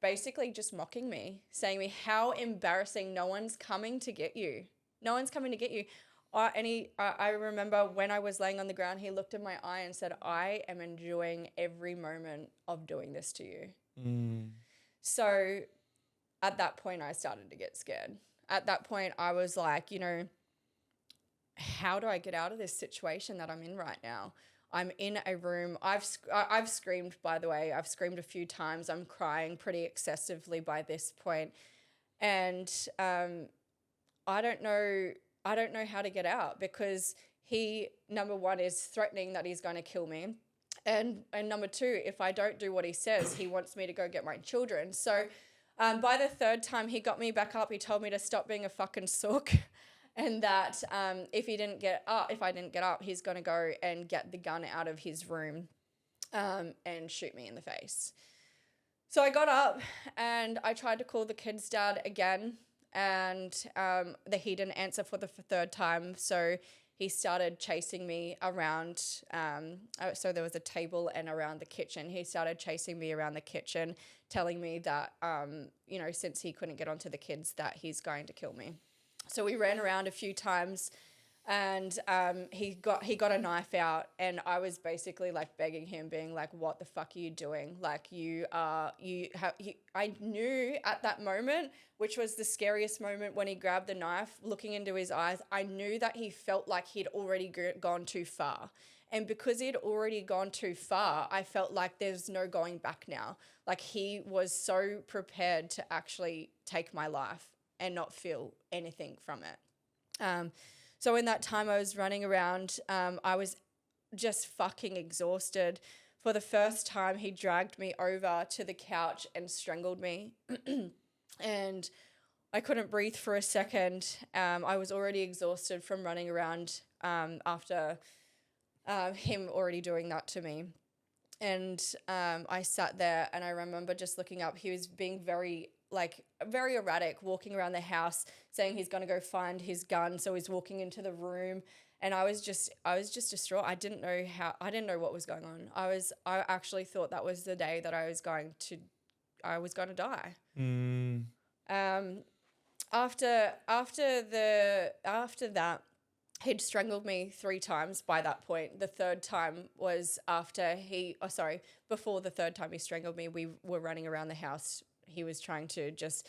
basically just mocking me, saying me, how embarrassing, no one's coming to get you. No one's coming to get you. I remember when I was laying on the ground, he looked in my eye and said, I am enjoying every moment of doing this to you. So at that point, I started to get scared. At that point, I was like, how do I get out of this situation that I'm in right now? I'm in a room. I've screamed, by the way. I've screamed a few times. I'm crying pretty excessively by this point. And I don't know how to get out because he, number one, is threatening that he's going to kill me. And number two, if I don't do what he says, he wants me to go get my children. So by the third time he got me back up, he told me to stop being a fucking sook. And that if I didn't get up, he's going to go and get the gun out of his room and shoot me in the face. So I got up and I tried to call the kid's dad again and he didn't answer for the third time. So he started chasing me around. So there was a table and around the kitchen. He started chasing me around the kitchen, telling me that, since he couldn't get onto the kids, that he's going to kill me. So we ran around a few times and he got a knife out and I was basically like begging him, being like, what the fuck are you doing? Like I knew at that moment, which was the scariest moment when he grabbed the knife, looking into his eyes, I knew that he felt like he'd already gone too far. And because he'd already gone too far, I felt like there's no going back now. Like he was so prepared to actually take my life and not feel anything from it. So in that time I was running around, I was just fucking exhausted. For the first time, he dragged me over to the couch and strangled me. And I couldn't breathe for a second. I was already exhausted from running around after him already doing that to me. And I sat there and I remember just looking up. He was being very erratic, walking around the house, saying he's going to go find his gun. So he's walking into the room and I was just distraught. I didn't know what was going on. I actually thought that was the day that I was going to die. After that, he'd strangled me 3 times by that point. The third time was before the third time he strangled me, we were running around the house. He was trying to just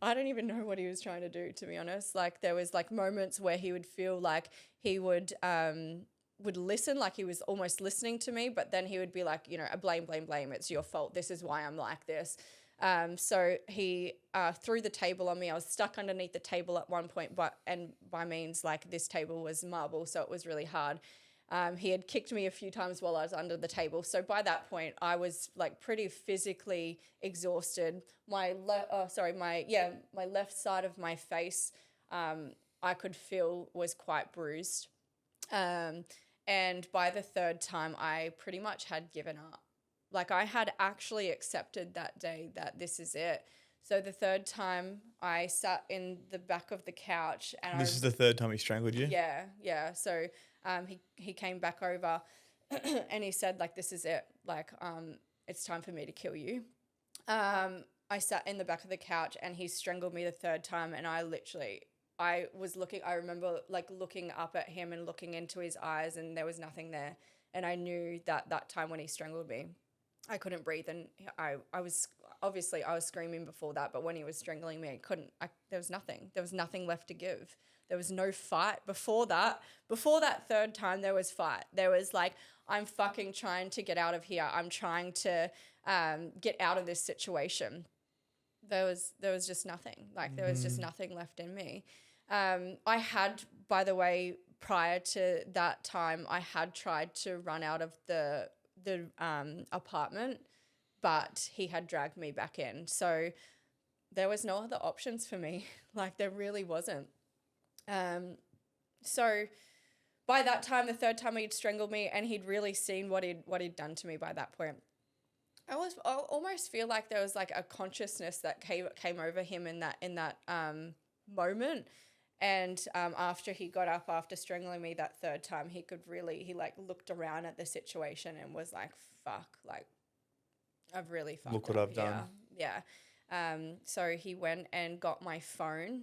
I don't even know what he was trying to do, to be honest. Like there was like moments where he would feel like he would listen, like he was almost listening to me, but then he would be like, you know, blame, blame, blame. It's your fault. This is why I'm like this. So he threw the table on me. I was stuck underneath the table at one point, and by means like this table was marble, so it was really hard. He had kicked me a few times while I was under the table. So by that point, I was like pretty physically exhausted. My left side of my face, I could feel was quite bruised. And by the third time, I pretty much had given up. Like I had actually accepted that day that this is it. So the third time I sat in the back of the couch and This is the third time he strangled you? yeah. So he came back over and he said like, this is it. Like, it's time for me to kill you. I sat in the back of the couch and he strangled me the third time, and I remember like looking up at him and looking into his eyes, and there was nothing there. And I knew that time when he strangled me, I couldn't breathe, and I was screaming before that, but when he was strangling me, there was nothing left to give. There was no fight before that. Before that third time, there was fight. There was like, I'm fucking trying to get out of here. I'm trying to get out of this situation. There was just nothing. Like there was just nothing left in me. I had, by the way, prior to that time, I had tried to run out of the apartment, but he had dragged me back in. So there was no other options for me. Like there really wasn't. So by that time, the third time he'd strangled me, and he'd really seen what he'd done to me by that point. I almost feel like there was like a consciousness that came over him in that moment. And after he got up after strangling me that third time, he like looked around at the situation and was like, fuck, like I've really fucked Look what up I've done. Yeah. So he went and got my phone.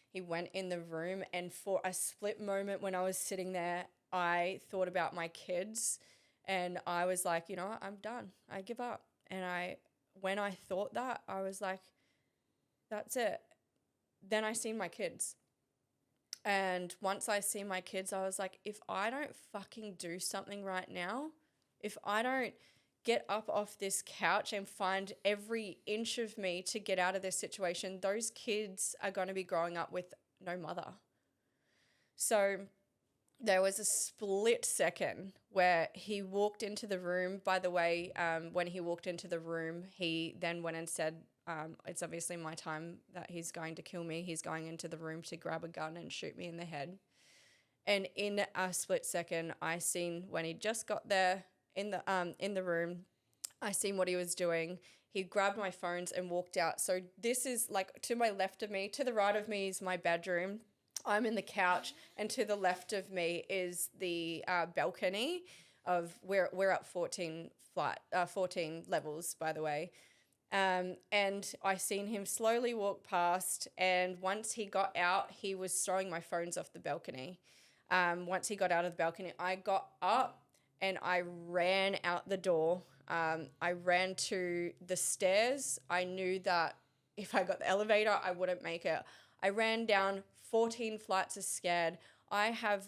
He went in the room, and for a split moment when I was sitting there, I thought about my kids, and I was like, you know what, I'm done. I give up. And when I thought that, I was like, that's it. Then I seen my kids. And once I see my kids, I was like, if I don't fucking do something right now, if I don't get up off this couch and find every inch of me to get out of this situation, those kids are going to be growing up with no mother. So there was a split second where he walked into the room. By the way, when he walked into the room, he then went and said, it's obviously my time that he's going to kill me. He's going into the room to grab a gun and shoot me in the head. And in a split second, I seen when he just got there in the room, I seen what he was doing. He grabbed my phones and walked out. So this is like to my left of me. To the right of me is my bedroom. I'm in the couch, and to the left of me is the balcony of we're up 14 levels, by the way. And I seen him slowly walk past, and once he got out, he was throwing my phones off the balcony. Once he got out of the balcony, I got up and I ran out the door. I ran to the stairs. I knew that if I got the elevator, I wouldn't make it. I ran down 14 flights of scared. I have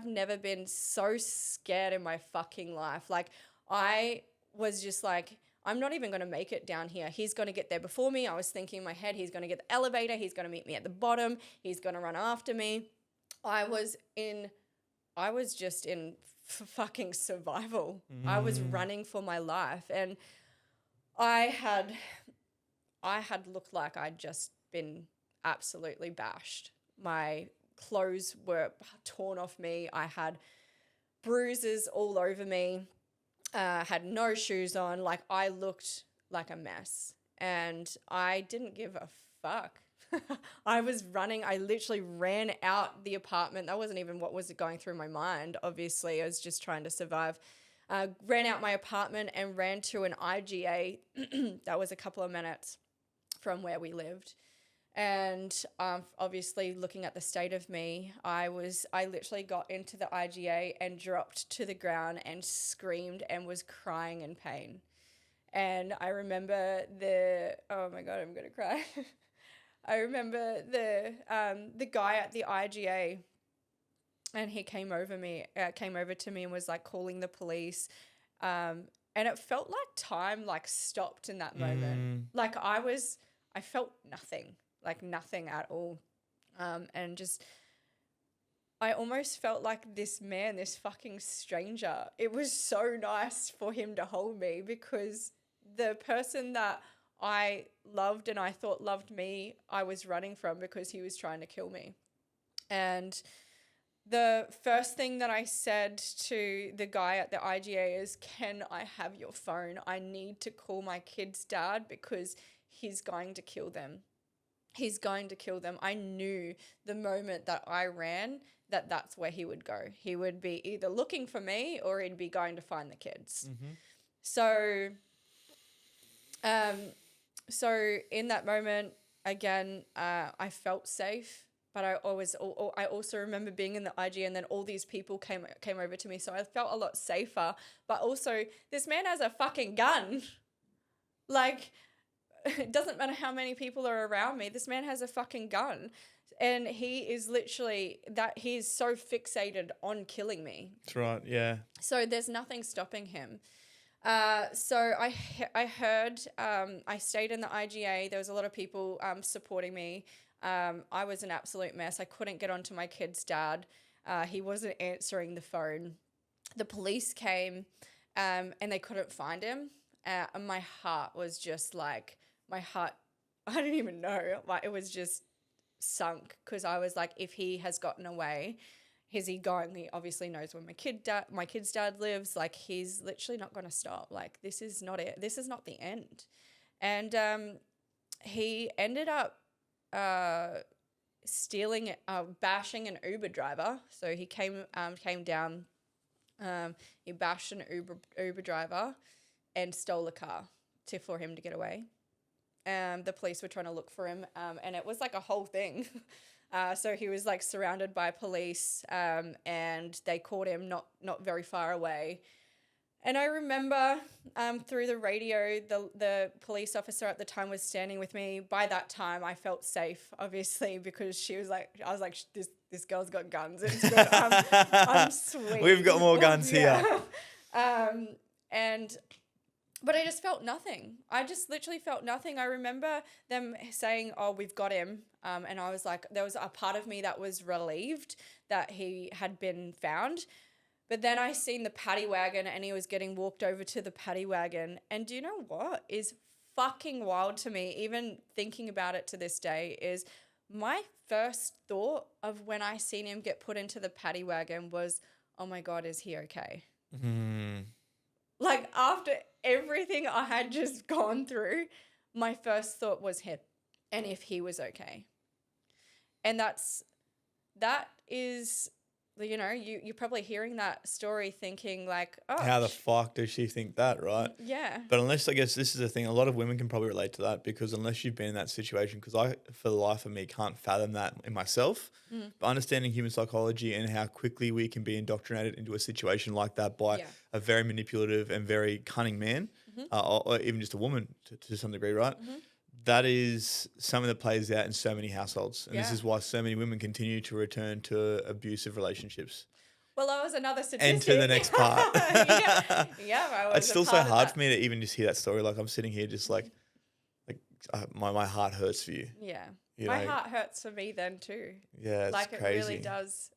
never been so scared in my fucking life. Like I was just like, I'm not even going to make it down here. He's going to get there before me. I was thinking in my head, he's going to get the elevator. He's going to meet me at the bottom. He's going to run after me. I was just in fucking survival. I was running for my life, and I had looked like I'd just been absolutely bashed. My clothes were torn off me. I had bruises all over me. Had no shoes on. Like I looked like a mess, and I didn't give a fuck. I was running. I literally ran out the apartment. That wasn't even what was going through my mind. Obviously, I was just trying to survive. Ran out my apartment and ran to an IGA that was a couple of minutes from where we lived. And obviously, looking at the state of me, I literally got into the IGA and dropped to the ground and screamed and was crying in pain. And I remember oh my God, I'm going to cry. I remember the guy at the IGA, and he came over to me and was like calling the police. And it felt like time like stopped in that moment. Like I felt nothing, like nothing at all. And just, I almost felt like this man, this fucking stranger, it was so nice for him to hold me, because the person that I loved and I thought loved me, I was running from because he was trying to kill me. And the first thing that I said to the guy at the IGA is, can I have your phone? I need to call my kid's dad because he's going to kill them. He's going to kill them. I knew the moment that I ran that that's where he would go. He would be either looking for me or he'd be going to find the kids. Mm-hmm. So in that moment, again, I felt safe. But I also remember being in the IG, and then all these people came over to me, so I felt a lot safer. But also, this man has a fucking gun. Like, it doesn't matter how many people are around me. This man has a fucking gun, and he is so fixated on killing me. That's right. Yeah. So there's nothing stopping him. So I heard. I stayed in the IGA. There was a lot of people supporting me. I was an absolute mess. I couldn't get onto my kid's dad. He wasn't answering the phone. The police came, and they couldn't find him. And my heart was just like, I don't even know. Like, it was just sunk, because I was like, if he has gotten away, is he going? He obviously knows where my kid's dad lives. Like, he's literally not going to stop. Like, this is not it. This is not the end. And he ended up bashing an Uber driver. So he came down, he bashed an Uber driver and stole a car for him to get away. The police were trying to look for him, and it was like a whole thing. So he was like surrounded by police, and they caught him not very far away. And I remember through the radio, the police officer at the time was standing with me. By that time, I felt safe, obviously, because I was like, this girl's got guns. It's good. I'm sweet. We've got more guns here. But I just felt nothing. I just literally felt nothing. I remember them saying, oh, we've got him. And I was like, there was a part of me that was relieved that he had been found. But then I seen the paddy wagon, and he was getting walked over to the paddy wagon. And do you know what is fucking wild to me, even thinking about it to this day, is my first thought of when I seen him get put into the paddy wagon was, oh my God, is he okay? Mm. Like, after everything I had just gone through, my first thought was him and if he was okay. And that is, you know, you're probably hearing that story thinking like, oh. How the fuck does she think that, right? Yeah. But I guess this is the thing, a lot of women can probably relate to that, because unless you've been in that situation, because I, for the life of me, can't fathom that in myself. But understanding human psychology and how quickly we can be indoctrinated into a situation like that by a very manipulative and very cunning man, or even just a woman to some degree, right? That is something that plays out in so many households. And this is why so many women continue to return to abusive relationships. Well, that was another statistic. And to the next part. I was it's still so hard for me to even just hear that story. Like, I'm sitting here just like my heart hurts for you. Yeah. My heart hurts for me then too. Yeah, it's like, crazy. It really does.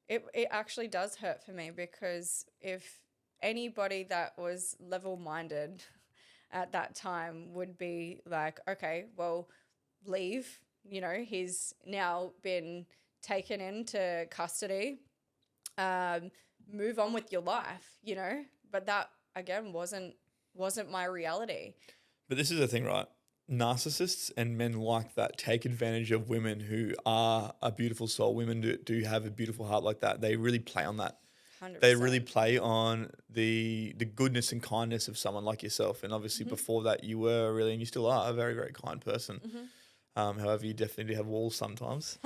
It actually does hurt for me, because if anybody that was level-minded at that time would be like, okay, well, leave. You know, he's now been taken into custody. Move on with your life, you know. But that, again, wasn't my reality. But this is the thing, right? Narcissists and men like that take advantage of women who are a beautiful soul. Women do have a beautiful heart like that. They really play on that. 100%. They really play on the goodness and kindness of someone like yourself. And obviously before that you were really, and you still are, a very, very kind person. However, you definitely do have walls sometimes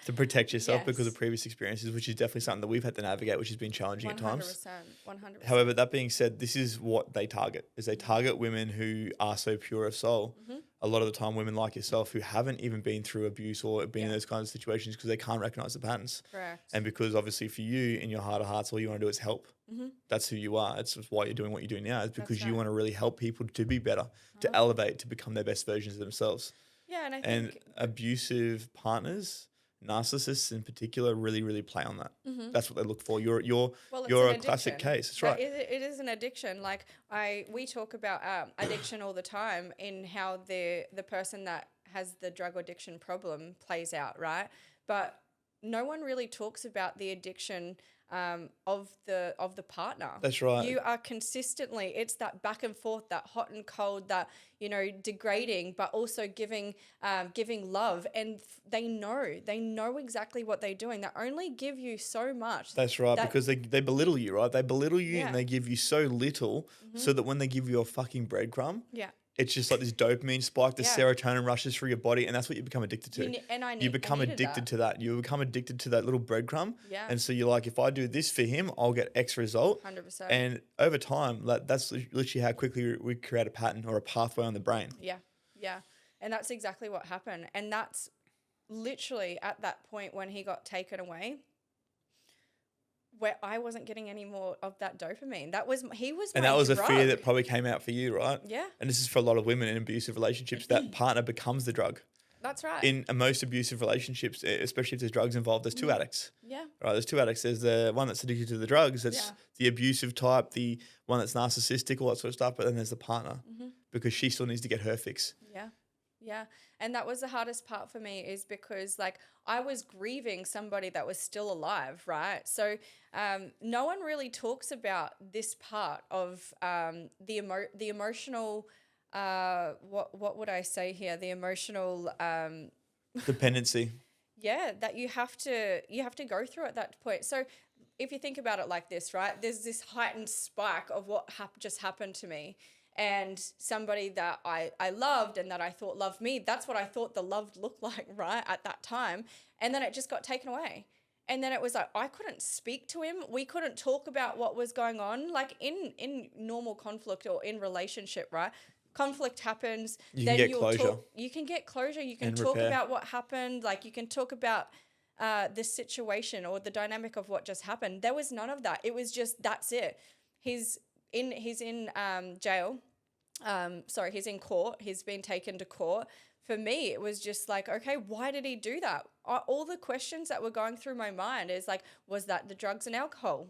to protect yourself because of Yes. previous experiences, which is definitely something that we've had to navigate, which has been challenging at times. 100%. 100%. However, that being said, this is what they target: is they target women who are so pure of soul. A lot of the time, women like yourself who haven't even been through abuse or been in those kinds of situations because they can't recognize the patterns. Correct. And because obviously for you, in your heart of hearts, all you want to do is help. That's who you are. That's why you're doing what you're doing now. It's because you right. want to really help people to be better, to elevate, to become their best versions of themselves. Yeah, and I And think abusive partners, narcissists in particular, really, really play on that. That's what they look for. You're well, it's you're an a classic addiction. case. That's right. It is an addiction. Like we talk about addiction all the time in how the person that has the drug addiction problem plays out, right? But no one really talks about the addiction of the partner. That's right. You are consistently, it's that back and forth, that hot and cold, that degrading, but also giving love, and they know exactly what they're doing. They only give you so much. That's right, because they belittle you, right? They belittle you Yeah. and they give you so little so that when they give you a fucking breadcrumb, Yeah. it's just like this dopamine spike, the Yeah. serotonin rushes through your body, and that's what you become addicted to. You become needed addicted that. to that. You become addicted to that little breadcrumb. Yeah. And so you're like, if I do this for him, I'll get X result. 100%. And over time, that's literally how quickly we create a pattern or a pathway on the brain. Yeah. Yeah. And that's exactly what happened. And that's literally at that point when he got taken away, where I wasn't getting any more of that dopamine. He was And my that was drug. a fear that probably came out for you, right? Yeah. And this is for a lot of women in abusive relationships. That partner becomes the drug. That's right. In most abusive relationships, especially if there's drugs involved, there's two addicts. Yeah. Right, there's two addicts. There's the one that's addicted to the drugs, that's the abusive type, the one that's narcissistic, all that sort of stuff. But then there's the partner because she still needs to get her fix. Yeah. Yeah. And that was the hardest part for me, is because I was grieving somebody that was still alive, right? So no one really talks about this part of the emotional, what would I say here? The emotional Dependency. yeah, that you have to go through at that point. So if you think about it like this, right? There's this heightened spike of what just happened to me. And somebody that I loved and that I thought loved me, that's what I thought the love looked like, right, at that time. And then it just got taken away. And then it was like, I couldn't speak to him. We couldn't talk about what was going on. Like in normal conflict or in relationship, right? Conflict happens. You can get closure. You can get closure. You can And talk repair. about what happened. Like you can talk about the situation or the dynamic of what just happened. There was none of that. It was just, that's it. He's in jail. He's in court. He's been taken to court. For me, it was just like, okay, why did he do that? All the questions that were going through my mind is like, was that the drugs and alcohol?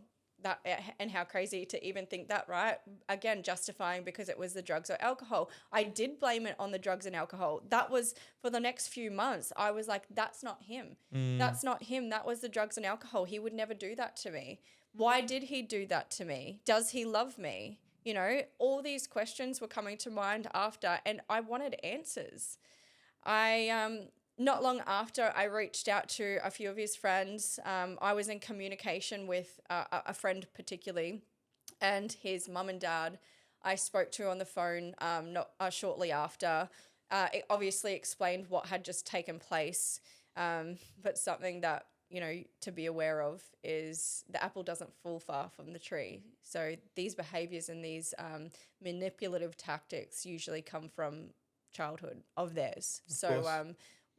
And how crazy to even think that, right? Again, justifying because it was the drugs or alcohol. I did blame it on the drugs and alcohol. That was for the next few months. I was like, that's not him. That's not him. That was the drugs and alcohol. He would never do that to me. Why did he do that to me? Does he love me? All these questions were coming to mind after, and I wanted answers. Not long after, I reached out to a few of his friends. I was in communication with a friend particularly, and his mum and dad. I spoke to on the phone shortly after. It obviously explained what had just taken place, but something that to be aware of is the apple doesn't fall far from the tree. So these behaviors and these manipulative tactics usually come from childhood of theirs.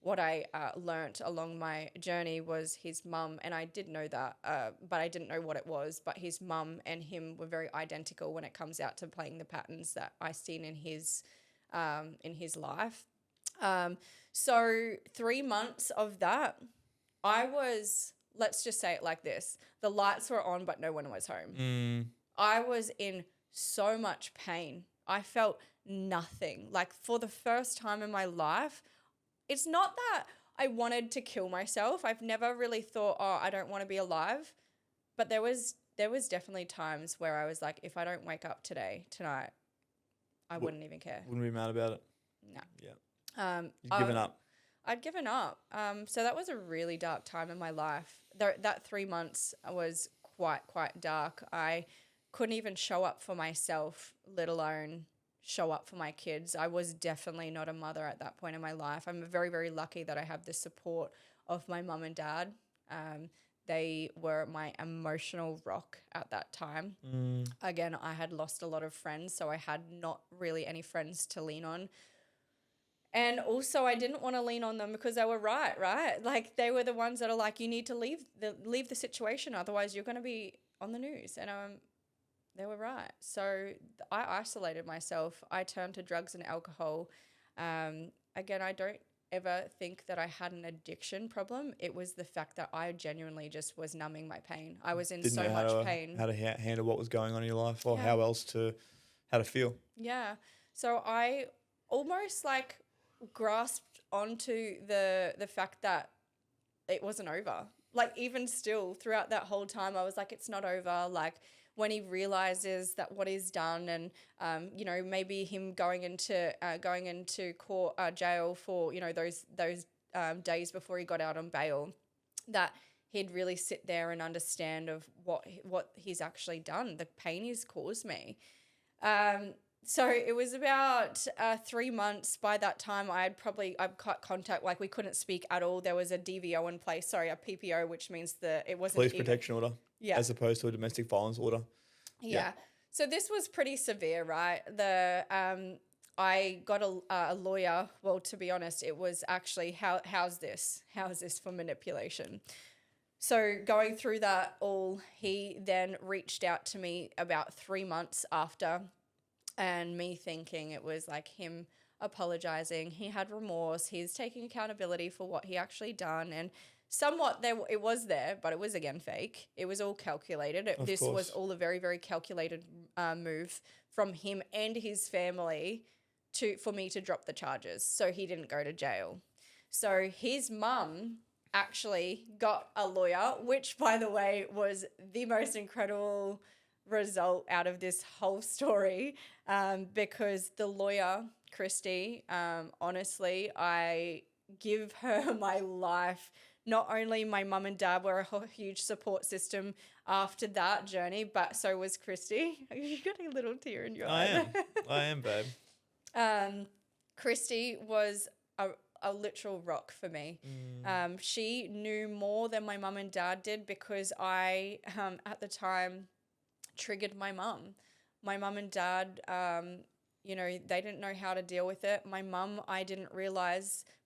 What I learnt along my journey was his mum, and I did know that, but I didn't know what it was, but his mum and him were very identical when it comes out to playing the patterns that I seen in his life. So 3 months of that, I was, let's just say it like this, the lights were on, but no one was home. I was in so much pain. I felt nothing. Like for the first time in my life, it's not that I wanted to kill myself. I've never really thought, I don't want to be alive. But there was definitely times where I was like, if I don't wake up tonight, I wouldn't even care. Wouldn't be mad about it. No. Yeah. You've given up. I'd given up. So that was a really dark time in my life. That 3 months was quite dark. I couldn't even show up for myself, let alone show up for my kids. I was definitely not a mother at that point in my life. I'm very, very lucky that I have the support of my mum and dad. They were my emotional rock at that time. Again, I had lost a lot of friends, so I had not really any friends to lean on. And also, I didn't want to lean on them because they were right? Like, they were the ones that are like, you need to leave the situation, otherwise you're going to be on the news. And they were right. So I isolated myself. I turned to drugs and alcohol. Again, I don't ever think that I had an addiction problem. It was the fact that I genuinely just was numbing my pain. I was in Didn't so know much pain. how to handle what was going on in your life, or how to feel. Yeah. So I almost like grasped onto the fact that it wasn't over. Like, even still throughout that whole time, I was like, it's not over. Like, when he realizes that what he's done, and maybe him going into court, jail for those days before he got out on bail, that he'd really sit there and understand of what he's actually done, the pain he's caused me. So it was about 3 months. By that time, I've cut contact. Like, we couldn't speak at all. There was a DVO in place. Sorry, a PPO, which means it wasn't Police protection order. Yeah. As opposed to a domestic violence order. Yeah. So this was pretty severe, right? I got a lawyer. Well, to be honest, it was actually how's this for manipulation? So going through that all, he then reached out to me about 3 months after. And me thinking it was like him apologizing. He had remorse. He's taking accountability for what he actually done. And somewhat it was there, but it was, again, fake. It was all calculated. This was all a very, very calculated move from him and his family for me to drop the charges so he didn't go to jail. So his mum actually got a lawyer, which, by the way, was the most incredible result out of this whole story, because the lawyer, Christy, honestly, I give her my life. Not only my mum and dad were a huge support system after that journey, but so was Christy. You got a little tear in your eye. I am, babe. Christy was a literal rock for me. She knew more than my mum and dad did, because I, at the time, triggered my mum. My mum and dad, they didn't know how to deal with it. My mum,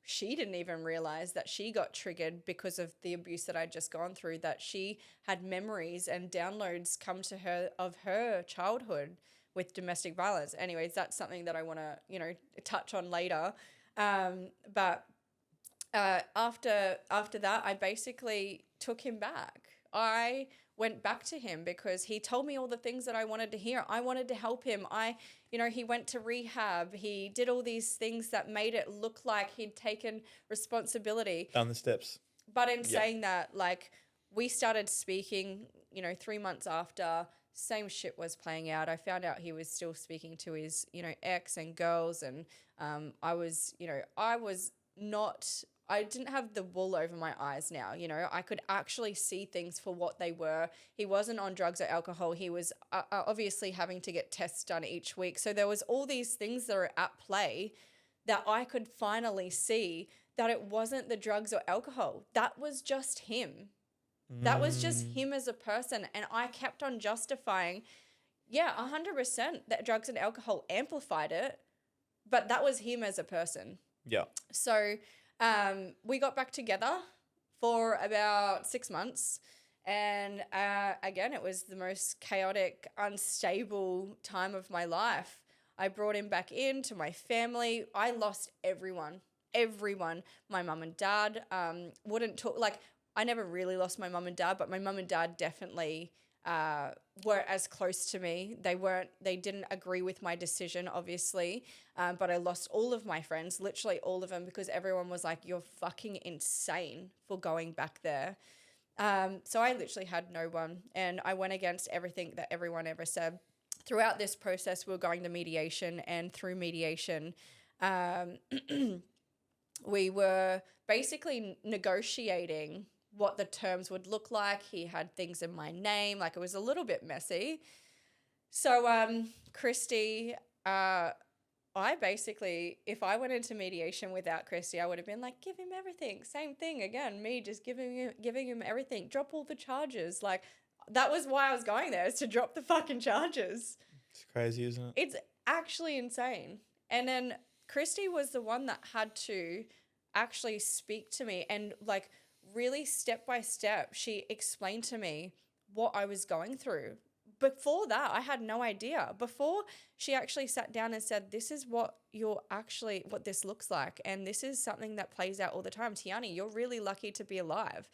she didn't even realize that she got triggered because of the abuse that I'd just gone through, that she had memories and downloads come to her of her childhood with domestic violence. Anyways, that's something that I want to, touch on later. But after that, I basically took him back. I went back to him because he told me all the things that I wanted to hear. I wanted to help him. He went to rehab. He did all these things that made it look like he'd taken responsibility. Down the steps. But in saying that, like, we started speaking, 3 months after, same shit was playing out. I found out he was still speaking to his, ex and girls. And I didn't have the wool over my eyes now. I could actually see things for what they were. He wasn't on drugs or alcohol. He was obviously having to get tests done each week. So there was all these things that are at play that I could finally see that it wasn't the drugs or alcohol. That was just him. That was just him as a person. And I kept on justifying, 100% that drugs and alcohol amplified it, but that was him as a person. Yeah. So we got back together for about 6 months. And again, it was the most chaotic, unstable time of my life. I brought him back into my family. I lost everyone. My mum and dad wouldn't talk. Like, I never really lost my mum and dad, but my mum and dad definitely weren't as close to me. They didn't agree with my decision, obviously. But I lost all of my friends, literally all of them, because everyone was like, you're fucking insane for going back there. So I literally had no one, and I went against everything that everyone ever said. Throughout this process, we were going to mediation, and through mediation, we were basically negotiating what the terms would look like. He had things in my name. Like, it was a little bit messy. So Christy I basically, if I went into mediation without Christy, I would have been like, give him everything. Same thing again. Me just giving him everything. Drop all the charges. Like, that was why I was going there, is to drop the fucking charges. It's crazy, isn't it? It's actually insane. And then Christy was the one that had to actually speak to me and like really step by step, she explained to me what I was going through. Before that, I had no idea. Before she actually sat down and said, this is what what this looks like. And this is something that plays out all the time. Tiarny, you're really lucky to be alive.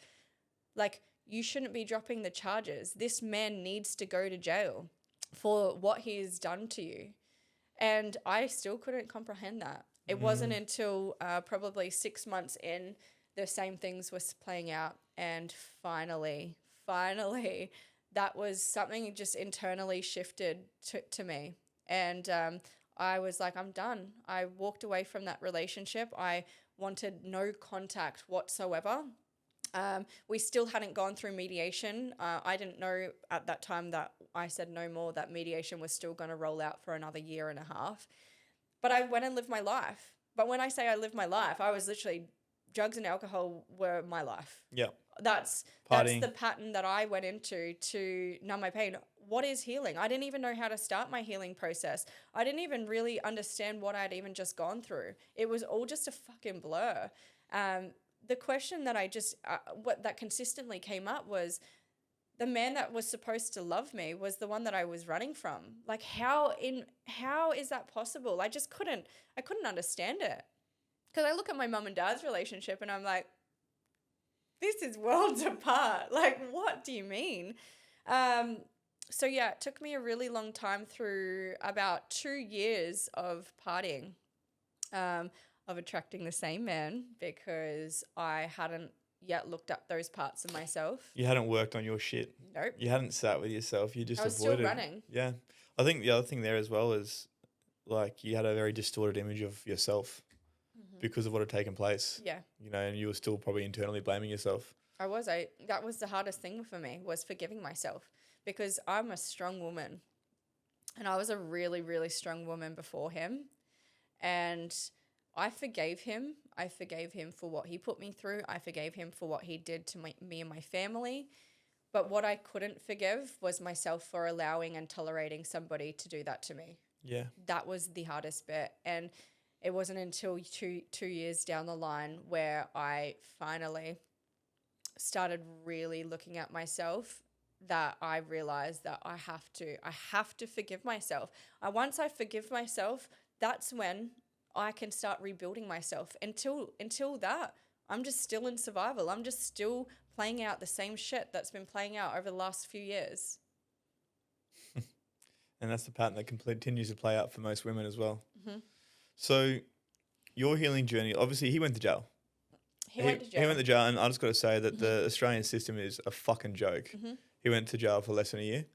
Like, you shouldn't be dropping the charges. This man needs to go to jail for what he has done to you. And I still couldn't comprehend that. It wasn't until probably 6 months in, the same things was playing out. And finally, that was something just internally shifted to me. And I was like, I'm done. I walked away from that relationship. I wanted no contact whatsoever. We still hadn't gone through mediation. I didn't know at that time that I said no more, that mediation was still going to roll out for another 1.5 years. But I went and lived my life. But when I say I lived my life, I was literally, drugs and alcohol were my life. Yeah. That's the pattern that I went into to numb my pain. What is healing? I didn't even know how to start my healing process. I didn't even really understand what I'd even just gone through. It was all just a fucking blur. The question that that consistently came up was, the man that was supposed to love me was the one that I was running from. Like, how is that possible? I couldn't understand it. Because I look at my mum and dad's relationship and I'm like, this is worlds apart. Like, what do you mean? So yeah, it took me a really long time, through about 2 years of partying, of attracting the same man, because I hadn't yet looked up those parts of myself. You hadn't worked on your shit. Nope. You hadn't sat with yourself. You just I was avoided. still running. Yeah. I think the other thing there as well is, like, you had a very distorted image of yourself because of what had taken place. Yeah. You know, and you were still probably internally blaming yourself. That was the hardest thing for me, was forgiving myself, because I'm a strong woman and I was a really, really strong woman before him. And I forgave him. I forgave him for what he put me through. I forgave him for what he did to me and my family. But what I couldn't forgive was myself for allowing and tolerating somebody to do that to me. Yeah. That was the hardest bit. And it wasn't until two years down the line where I finally started really looking at myself that I realized that I have to forgive myself. Once I forgive myself, that's when I can start rebuilding myself. Until that, I'm just still in survival. I'm just still playing out the same shit that's been playing out over the last few years. And that's the pattern that continues to play out for most women as well. Mm-hmm. So your healing journey, obviously he went to jail. He went to jail. He went to jail, and I just got to say that the Australian system is a fucking joke. Mm-hmm. He went to jail for less than a year.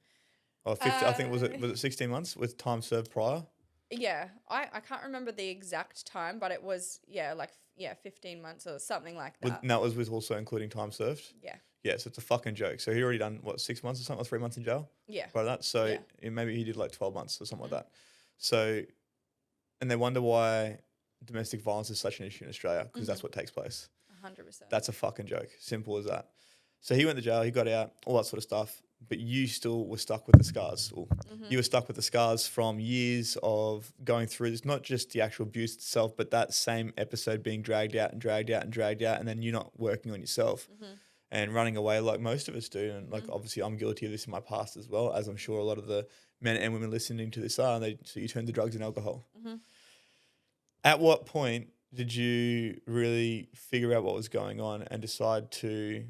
Or 50, I think, was it 16 months with time served prior? Yeah, I can't remember the exact time, but it was, 15 months or something like that. And that was with also including time served? Yeah. Yeah, so it's a fucking joke. So he already done, 6 months or something, or 3 months in jail? Yeah. By that. So maybe he did like 12 months or something like that. So, and they wonder why domestic violence is such an issue in Australia, because that's what takes place. 100%. That's a fucking joke. Simple as that. So he went to jail, he got out, all that sort of stuff, but you still were stuck with the scars. You were stuck with the scars from years of going through this, not just the actual abuse itself, but that same episode being dragged out, and then you not working on yourself and running away like most of us do. And like, obviously I'm guilty of this in my past as well, as I'm sure a lot of the men and women listening to this are. So you turn to drugs and alcohol. At what point did you really figure out what was going on and decide to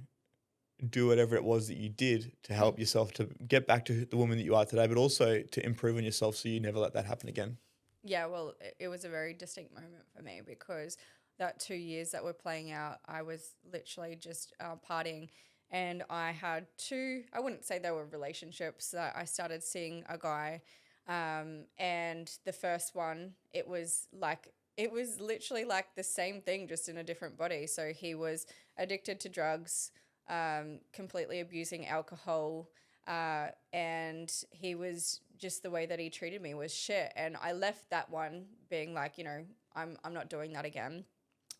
do whatever it was that you did to help yourself to get back to the woman that you are today, but also to improve on yourself so you never let that happen again? Yeah, well, it was a very distinct moment for me, because that 2 years that were playing out, I was literally just partying, and I had I wouldn't say they were relationships. I started seeing a guy, and the first one, it was literally like the same thing, just in a different body. So he was addicted to drugs, completely abusing alcohol, And he was just, the way that he treated me was shit. And I left that one being like, I'm not doing that again.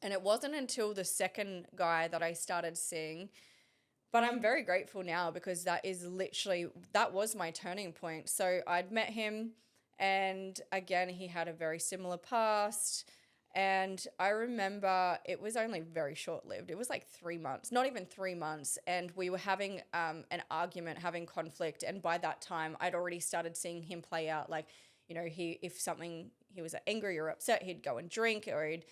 And it wasn't until the second guy that I started seeing, but I'm very grateful now, because that was my turning point. So I'd met him, and again, he had a very similar past. And I remember it was only very short-lived. It was like 3 months, not even 3 months. And we were having an argument, having conflict. And by that time, I'd already started seeing him play out. Like, he was angry or upset, he'd go and drink, or he'd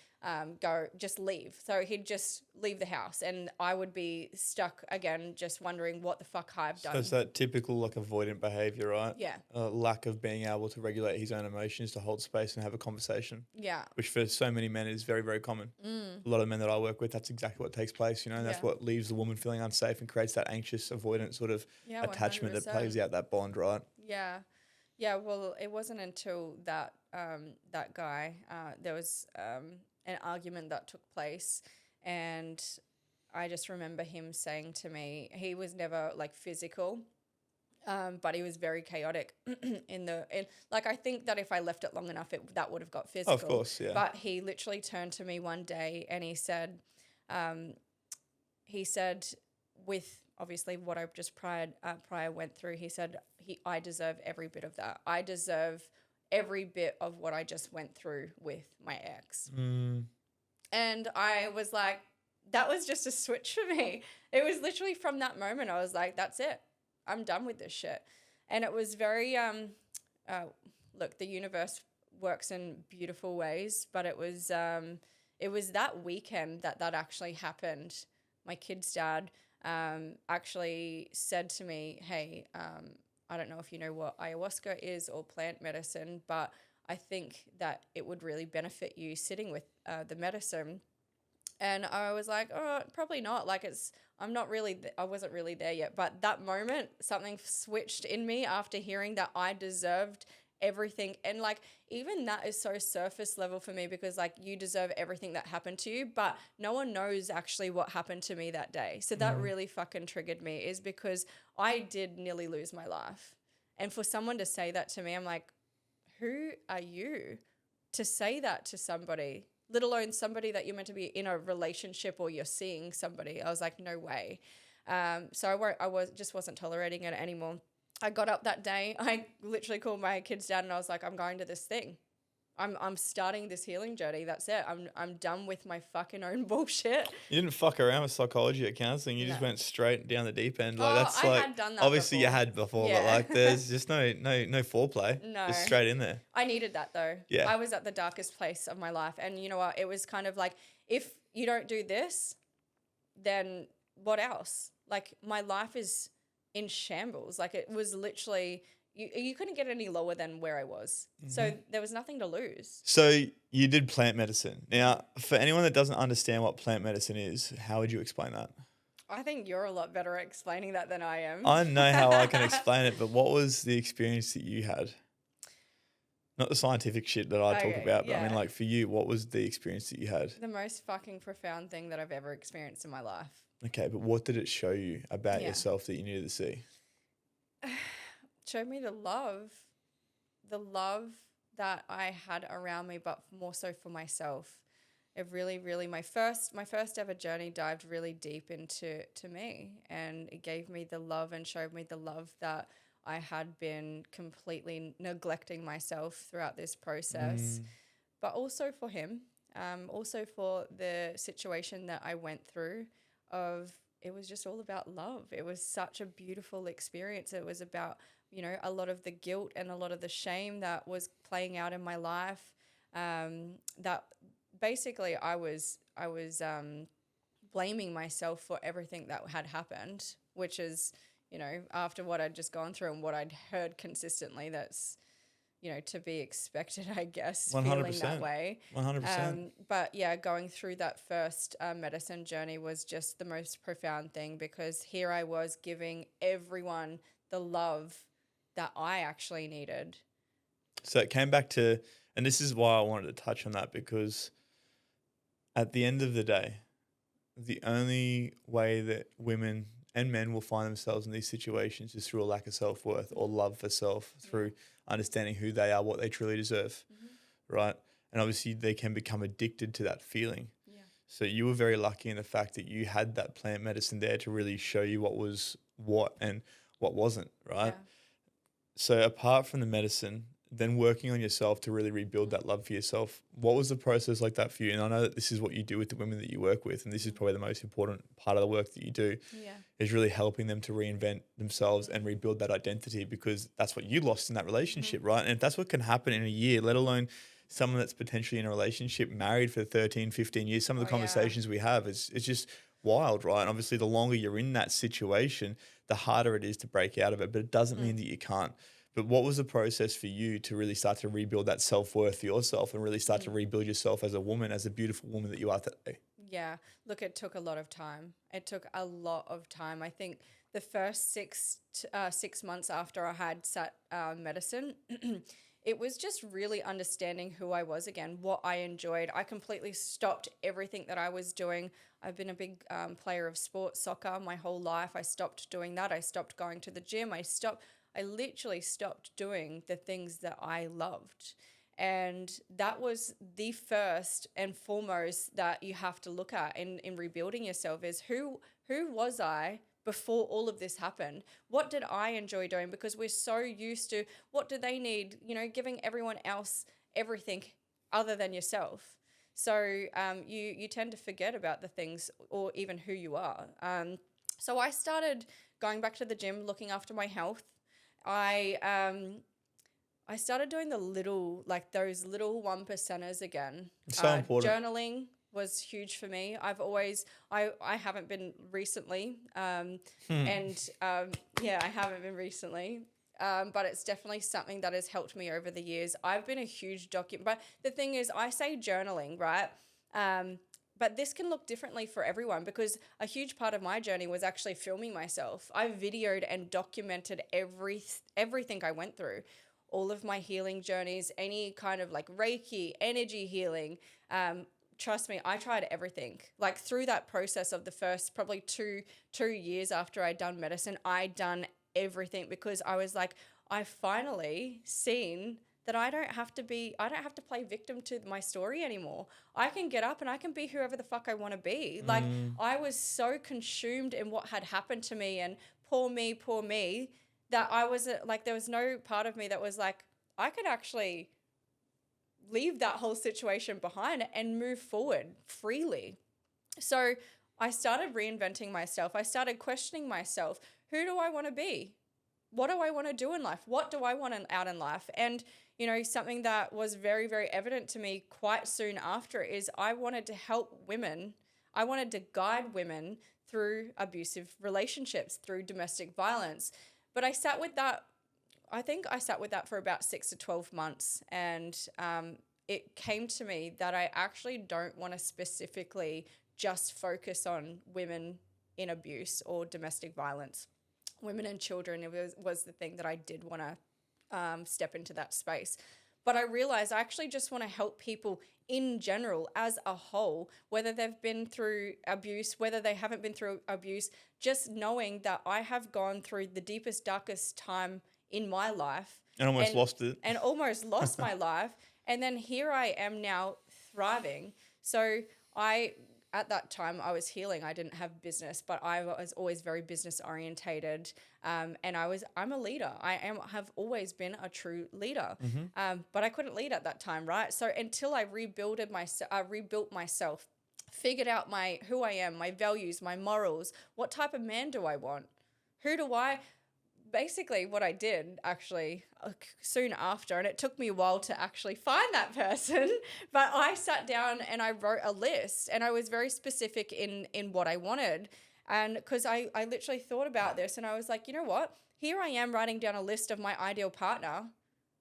just leave. So he'd just leave the house, and I would be stuck again, just wondering what the fuck I've done. So it's that typical like avoidant behavior, right? Yeah. Lack of being able to regulate his own emotions, to hold space and have a conversation. Yeah. Which for so many men is very, very common. A lot of men that I work with, that's exactly what takes place, and that's what leaves the woman feeling unsafe and creates that anxious, avoidant sort of attachment 100%. That plays out that bond, right? Yeah. Yeah, well, it wasn't until that guy, there was an argument that took place, and I just remember him saying to me, he was never like physical, but he was very chaotic like, I think that if I left it long enough, that would have got physical. Of course, yeah. But he literally turned to me one day and he said, with obviously what I just prior went through, he said, I deserve every bit of that. I deserve every bit of what I just went through with my ex. And I was like, that was just a switch for me. It was literally from that moment, I was like, that's it. I'm done with this shit. And it was very, look, the universe works in beautiful ways, but it was that weekend that actually happened. My kid's dad actually said to me, hey, I don't know if you know what ayahuasca is or plant medicine, but I think that it would really benefit you sitting with the medicine. And I was like, oh, probably not. Like, I wasn't really there yet. But that moment, something switched in me after hearing that I deserved everything. And like, even that is so surface level for me, because like, you deserve everything that happened to you, but no one knows actually what happened to me that day. So that really fucking triggered me, is because I did nearly lose my life. And for someone to say that to me, I'm like, who are you to say that to somebody, let alone somebody that you're meant to be in a relationship or you're seeing somebody? I was like, no way. So I wasn't tolerating it anymore. I got up that day. I literally called my kid's dad and I was like, I'm going to this thing. I'm starting this healing journey. That's it. I'm done with my fucking own bullshit. You didn't fuck around with psychology at counselling. You just went straight down the deep end. Like that's I like had done that obviously before. you had before, but like there's just no foreplay. No. Just straight in there. I needed that though. Yeah. I was at the darkest place of my life, and you know what? It was kind of like, if you don't do this, then what else? Like, my life is in shambles. Like, it was literally, you couldn't get any lower than where I was. So there was nothing to lose. So you did plant medicine. Now, for anyone that doesn't understand what plant medicine is, how would you explain that? I think you're a lot better at explaining that than I am. I know how I can explain it, but what was the experience that you had? Not the scientific shit that I talk about, but I mean, like, for you, what was the experience that you had? The most fucking profound thing that I've ever experienced in my life. Okay, but what did it show you about yourself that you needed to see? Showed me the love that I had around me, but more so for myself. It really, really, my first ever journey dived really deep into me, and it gave me the love and showed me the love that I had been completely neglecting myself throughout this process, but also for him, also for the situation that I went through. It was just all about love. It was such a beautiful experience. It was about, a lot of the guilt and a lot of the shame that was playing out in my life. That basically I was blaming myself for everything that had happened, which is, after what I'd just gone through and what I'd heard consistently, that's, to be expected, I guess, 100%. feeling that way. 100%. But yeah, going through that first medicine journey was just the most profound thing, because here I was giving everyone the love that I actually needed. So it came back to, and this is why I wanted to touch on that, because at the end of the day, the only way that women and men will find themselves in these situations just through a lack of self-worth or love for self, through understanding who they are, what they truly deserve, right? And obviously they can become addicted to that feeling. Yeah. So you were very lucky in the fact that you had that plant medicine there to really show you what was what and what wasn't, right? Yeah. So apart from the medicine, then working on yourself to really rebuild that love for yourself, what was the process like that for you? And I know that this is what you do with the women that you work with, and this is probably the most important part of the work that you do, Yeah. is really helping them to reinvent themselves and rebuild that identity, because that's what you lost in that relationship, right? And if that's what can happen in a year, let alone someone that's potentially in a relationship married for 13, 15 years, some of the conversations we have, it's just wild, right? And obviously the longer you're in that situation, the harder it is to break out of it, but it doesn't mean that you can't. But what was the process for you to really start to rebuild that self-worth for yourself and really start to rebuild yourself as a woman, as a beautiful woman that you are today? Yeah. Look, it took a lot of time. It took a lot of time. I think the first 6 months after I had sat medicine, it was just really understanding who I was again, what I enjoyed. I completely stopped everything that I was doing. I've been a big player of sports, soccer, my whole life. I stopped doing that. I stopped going to the gym. I literally stopped doing the things that I loved. And that was the first and foremost that you have to look at in rebuilding yourself, is who was I before all of this happened? What did I enjoy doing? Because we're so used to, what do they need? Giving everyone else everything other than yourself. So you tend to forget about the things or even who you are. So I started going back to the gym, looking after my health. I started doing those little 1%ers again. It's so important. Journaling was huge for me. I haven't been recently, I haven't been recently. But it's definitely something that has helped me over the years. I've been a huge but the thing is, I say journaling, right? But this can look differently for everyone, because a huge part of my journey was actually filming myself. I videoed and documented everything I went through, all of my healing journeys, any kind of like Reiki, energy healing. Trust me, I tried everything. Like through that process of the first probably two years after I'd done medicine, I'd done everything, because I was like, I finally seen that I don't have to play victim to my story anymore. I can get up and I can be whoever the fuck I want to be. Like I was so consumed in what had happened to me and poor me, that I was like, there was no part of me that was like, I could actually leave that whole situation behind and move forward freely. So I started reinventing myself. I started questioning myself. Who do I want to be? What do I want to do in life? What do I want out in life? And something that was very, very evident to me quite soon after is I wanted to help women. I wanted to guide women through abusive relationships, through domestic violence. But I sat with that. I think I sat with that for about 6 to 12 months. And it came to me that I actually don't want to specifically just focus on women in abuse or domestic violence. Women and children, it was the thing that I did want to step into that space. But I realized I actually just want to help people in general as a whole, whether they've been through abuse, whether they haven't been through abuse, just knowing that I have gone through the deepest, darkest time in my life. And almost lost it. And almost lost my life. And then here I am now thriving. So at that time, I was healing. I didn't have business, but I was always very business orientated. And I'm a leader. Have always been a true leader. But I couldn't lead at that time, right? So until I rebuilt myself, figured out who I am, my values, my morals, what type of man do I want? Basically what I did actually soon after, and it took me a while to actually find that person, but I sat down and I wrote a list, and I was very specific in what I wanted. And because I literally thought about this, and I was like, you know what? Here I am writing down a list of my ideal partner,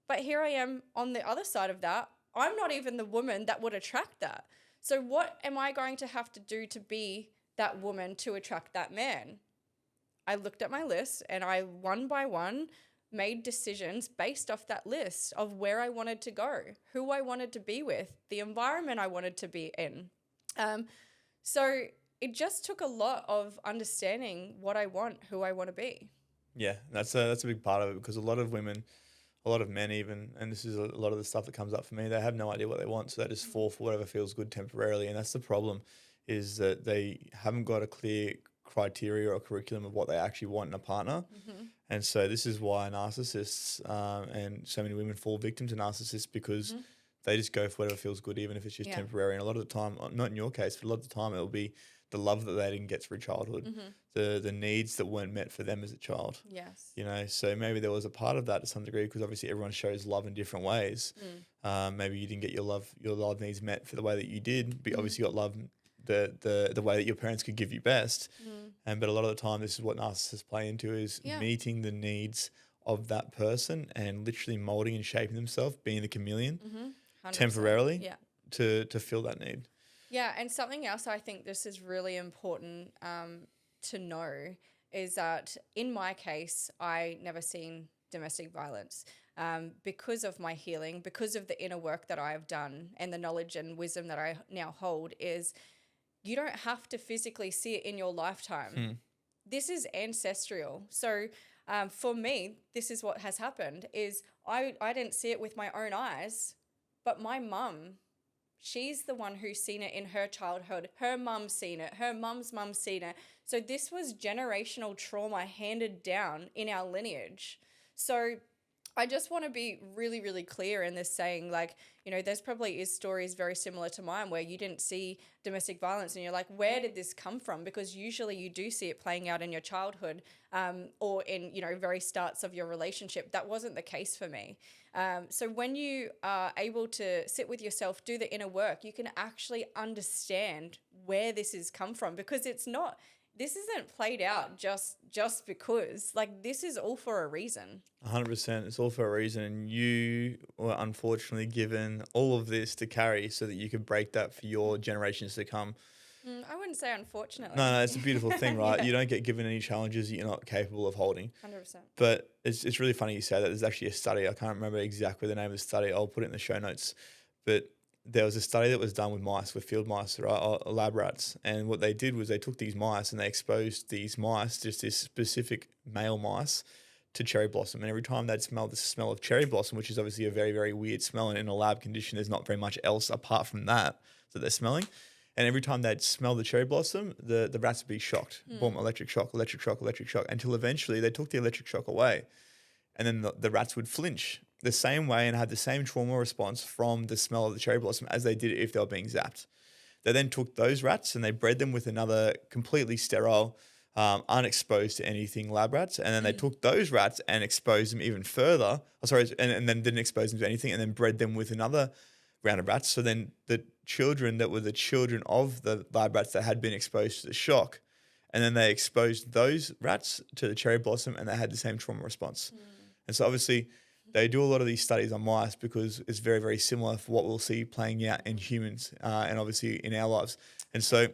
but here I am on the other side of that. I'm not even the woman that would attract that. So what am I going to have to do to be that woman to attract that man? I looked at my list and I, one by one, made decisions based off that list of where I wanted to go, who I wanted to be with, the environment I wanted to be in. So it just took a lot of understanding what I want, who I want to be. Yeah, that's a big part of it, because a lot of women, a lot of men even, and this is a lot of the stuff that comes up for me, they have no idea what they want, so they just fall for whatever feels good temporarily, and that's the problem, is that they haven't got a clear criteria or curriculum of what they actually want in a partner. And so this is why narcissists and so many women fall victim to narcissists, because they just go for whatever feels good, even if it's just temporary. And a lot of the time, not in your case, but a lot of the time, it'll be the love that they didn't get through childhood, the needs that weren't met for them as a child. Yes. You know, so maybe there was a part of that to some degree, because obviously everyone shows love in different ways. Maybe you didn't get your love needs met for the way that you did, but you obviously got love the way that your parents could give you best. But a lot of the time, this is what narcissists play into, is meeting the needs of that person and literally molding and shaping themselves, being the chameleon 100%. temporarily to fill that need. Yeah, and something else I think this is really important to know is that in my case, I never seen domestic violence. Because of my healing, because of the inner work that I have done and the knowledge and wisdom that I now hold, is you don't have to physically see it in your lifetime. This is ancestral. So for me, this is what has happened, is I didn't see it with my own eyes, but my mum, she's the one who's seen it in her childhood. Her mum's seen it. Her mum's seen it. So this was generational trauma handed down in our lineage. So I just want to be really, really clear in this, saying, like, you know, there's probably is stories very similar to mine where you didn't see domestic violence and you're like, where did this come from? Because usually you do see it playing out in your childhood or in, you know, very starts of your relationship. That wasn't the case for me. So when you are able to sit with yourself, do the inner work, you can actually understand where this has come from, because this isn't played out just because. Like, this is all for a reason. 100%. It's all for a reason. And you were unfortunately given all of this to carry so that you could break that for your generations to come. I wouldn't say unfortunately. No, it's a beautiful thing, right? You don't get given any challenges that you're not capable of holding. 100%. But it's really funny you say that. There's actually a study. I can't remember exactly the name of the study. I'll put it in the show notes. But there was a study that was done with mice, with field mice, right, or lab rats. And what they did was they took these mice and they exposed these mice, just this specific male mice, to cherry blossom. And every time they'd smell the smell of cherry blossom, which is obviously a very, very weird smell, and in a lab condition, there's not very much else apart from that they're smelling. And every time they'd smell the cherry blossom, the rats would be shocked. Boom, electric shock, electric shock, electric shock, until eventually they took the electric shock away. And then the rats would flinch the same way and had the same trauma response from the smell of the cherry blossom as they did if they were being zapped. They then took those rats and they bred them with another completely sterile, unexposed to anything lab rats. And then they took those rats and exposed them even further. And then didn't expose them to anything, and then bred them with another round of rats. So then the children that were the children of the lab rats that had been exposed to the shock, and then they exposed those rats to the cherry blossom, and they had the same trauma response. And so obviously they do a lot of these studies on mice because it's very, very similar for what we'll see playing out in humans and obviously in our lives. And so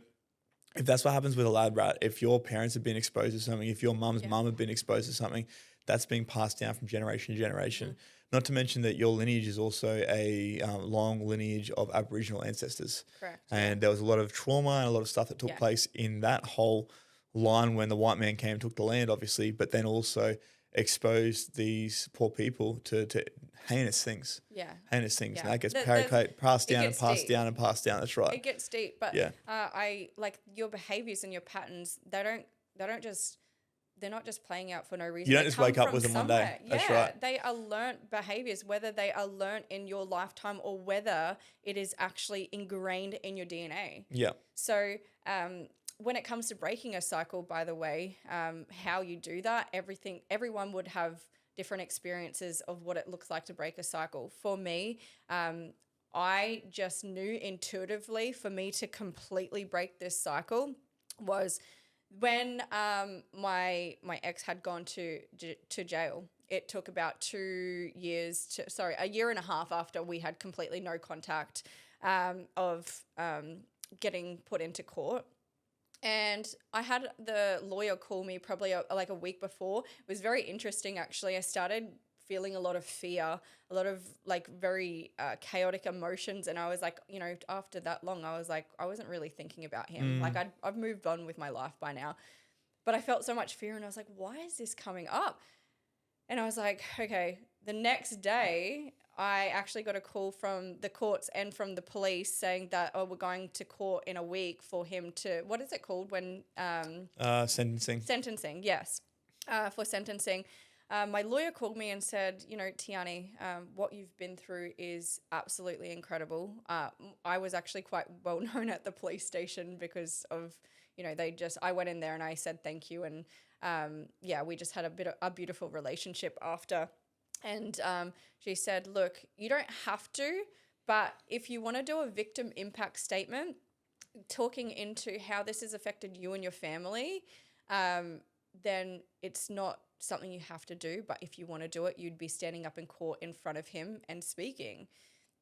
if that's what happens with a lab rat, if your parents have been exposed to something, if your mum's mum have been exposed to something, that's being passed down from generation to generation. Not to mention that your lineage is also a long lineage of Aboriginal ancestors. Correct. And there was a lot of trauma and a lot of stuff that took place in that whole line when the white man came and took the land, obviously, but then also exposed these poor people to heinous things. Yeah. Heinous things. Yeah. And that gets passed down and passed deep. down and passed down. That's right. It gets deep, but I like your behaviors and your patterns. They're not just playing out for no reason. You don't just wake up with them one day. That's right. They are learnt behaviors, whether they are learnt in your lifetime or whether it is actually ingrained in your DNA. Yeah. So when it comes to breaking a cycle, by the way, how you do that, everyone would have different experiences of what it looks like to break a cycle. For me, I just knew intuitively, for me to completely break this cycle was when my ex had gone to jail. It took about 2 years a year and a half after we had completely no contact of getting put into court. And I had the lawyer call me probably like a week before. It was very interesting, actually. I started feeling a lot of fear, a lot of like very chaotic emotions. And I was like, you know, after that long, I was like, I wasn't really thinking about him. Like I've moved on with my life by now, but I felt so much fear and I was like, why is this coming up? And I was like, okay, the next day I actually got a call from the courts and from the police saying that, oh, we're going to court in a week for him to, what is it called when? Sentencing. Sentencing, yes, for sentencing. My lawyer called me and said, you know, Tiarny, what you've been through is absolutely incredible. I was actually quite well known at the police station because of, you know, I went in there and I said thank you. And yeah, we just had a beautiful relationship after. And she said, look, you don't have to, but if you want to do a victim impact statement, talking into how this has affected you and your family, then it's not something you have to do. But if you want to do it, you'd be standing up in court in front of him and speaking.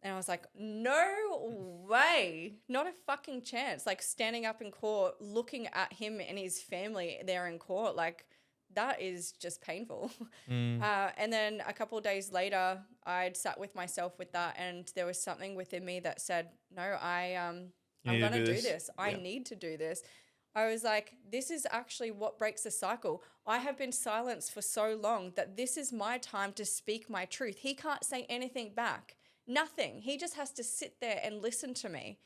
And I was like, no way, not a fucking chance. Like standing up in court, looking at him and his family there in court, like that is just painful. And then a couple of days later, I'd sat with myself with that, and there was something within me that said, no, I'm going to do this. I need to do this. I was like, this is actually what breaks the cycle. I have been silenced for so long that this is my time to speak my truth. He can't say anything back. Nothing. He just has to sit there and listen to me.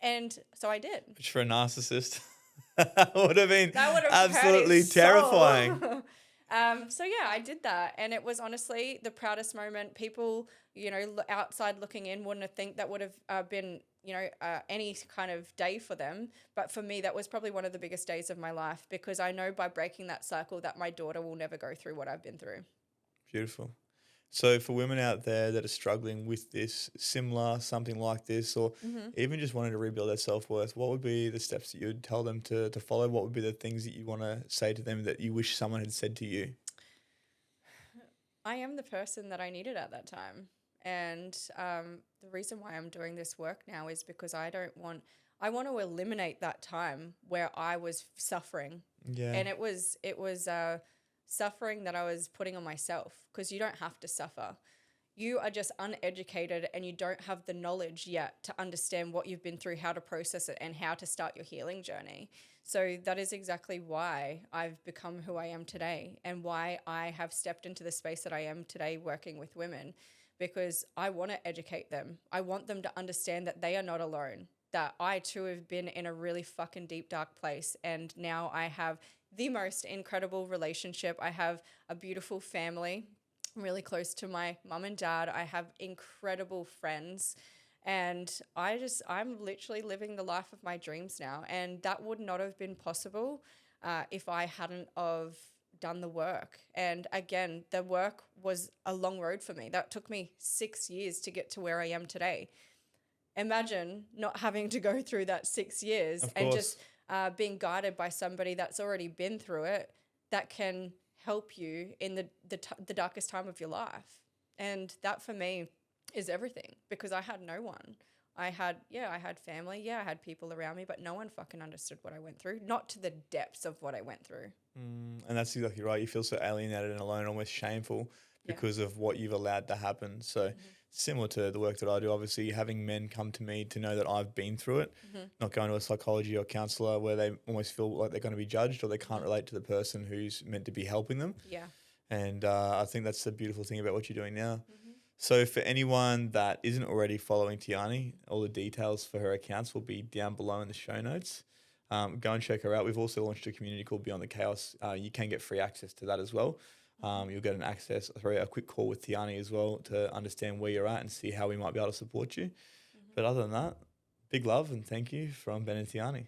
And so I did. Which for a narcissist would have been That would have absolutely terrifying. So yeah, I did that. And it was honestly the proudest moment. People, you know, outside looking in wouldn't have think that would have been, you know, any kind of day for them. But for me, that was probably one of the biggest days of my life, because I know by breaking that cycle that my daughter will never go through what I've been through. Beautiful. So for women out there that are struggling with this, similar, something like this, or even just wanting to rebuild their self-worth, what would be the steps that you would tell them to follow? What would be the things that you want to say to them that you wish someone had said to you? I am the person that I needed at that time. And the reason why I'm doing this work now is because I want to eliminate that time where I was suffering. Yeah. And it was suffering that I was putting on myself, because you don't have to suffer. You are just uneducated and you don't have the knowledge yet to understand what you've been through, how to process it, and how to start your healing journey. So that is exactly why I've become who I am today, and why I have stepped into the space that I am today working with women, because I want to educate them. I want them to understand that they are not alone, that I too have been in a really fucking deep, dark place. And now I have the most incredible relationship. I have a beautiful family. I'm really close to my mum and dad. I have incredible friends. And I'm literally living the life of my dreams now. And that would not have been possible if I hadn't of done the work. And again, the work was a long road for me. That took me 6 years to get to where I am today. Imagine not having to go through that 6 years and just being guided by somebody that's already been through it, that can help you in the darkest time of your life. And that for me is everything, because I had no one. I had family. Yeah, I had people around me, but no one fucking understood what I went through, not to the depths of what I went through. And that's exactly right. You feel so alienated and alone, almost shameful because of what you've allowed to happen. So similar to the work that I do, obviously having men come to me to know that I've been through it, not going to a psychology or counselor where they almost feel like they're going to be judged or they can't relate to the person who's meant to be helping them. Yeah. And I think that's the beautiful thing about what you're doing now. So for anyone that isn't already following Tiarny, all the details for her accounts will be down below in the show notes. Go and check her out. We've also launched a community called Beyond the Chaos. You can get free access to that as well. You'll get a quick call with Tiarny as well to understand where you're at and see how we might be able to support you. But other than that, big love and thank you from Ben and Tiarny.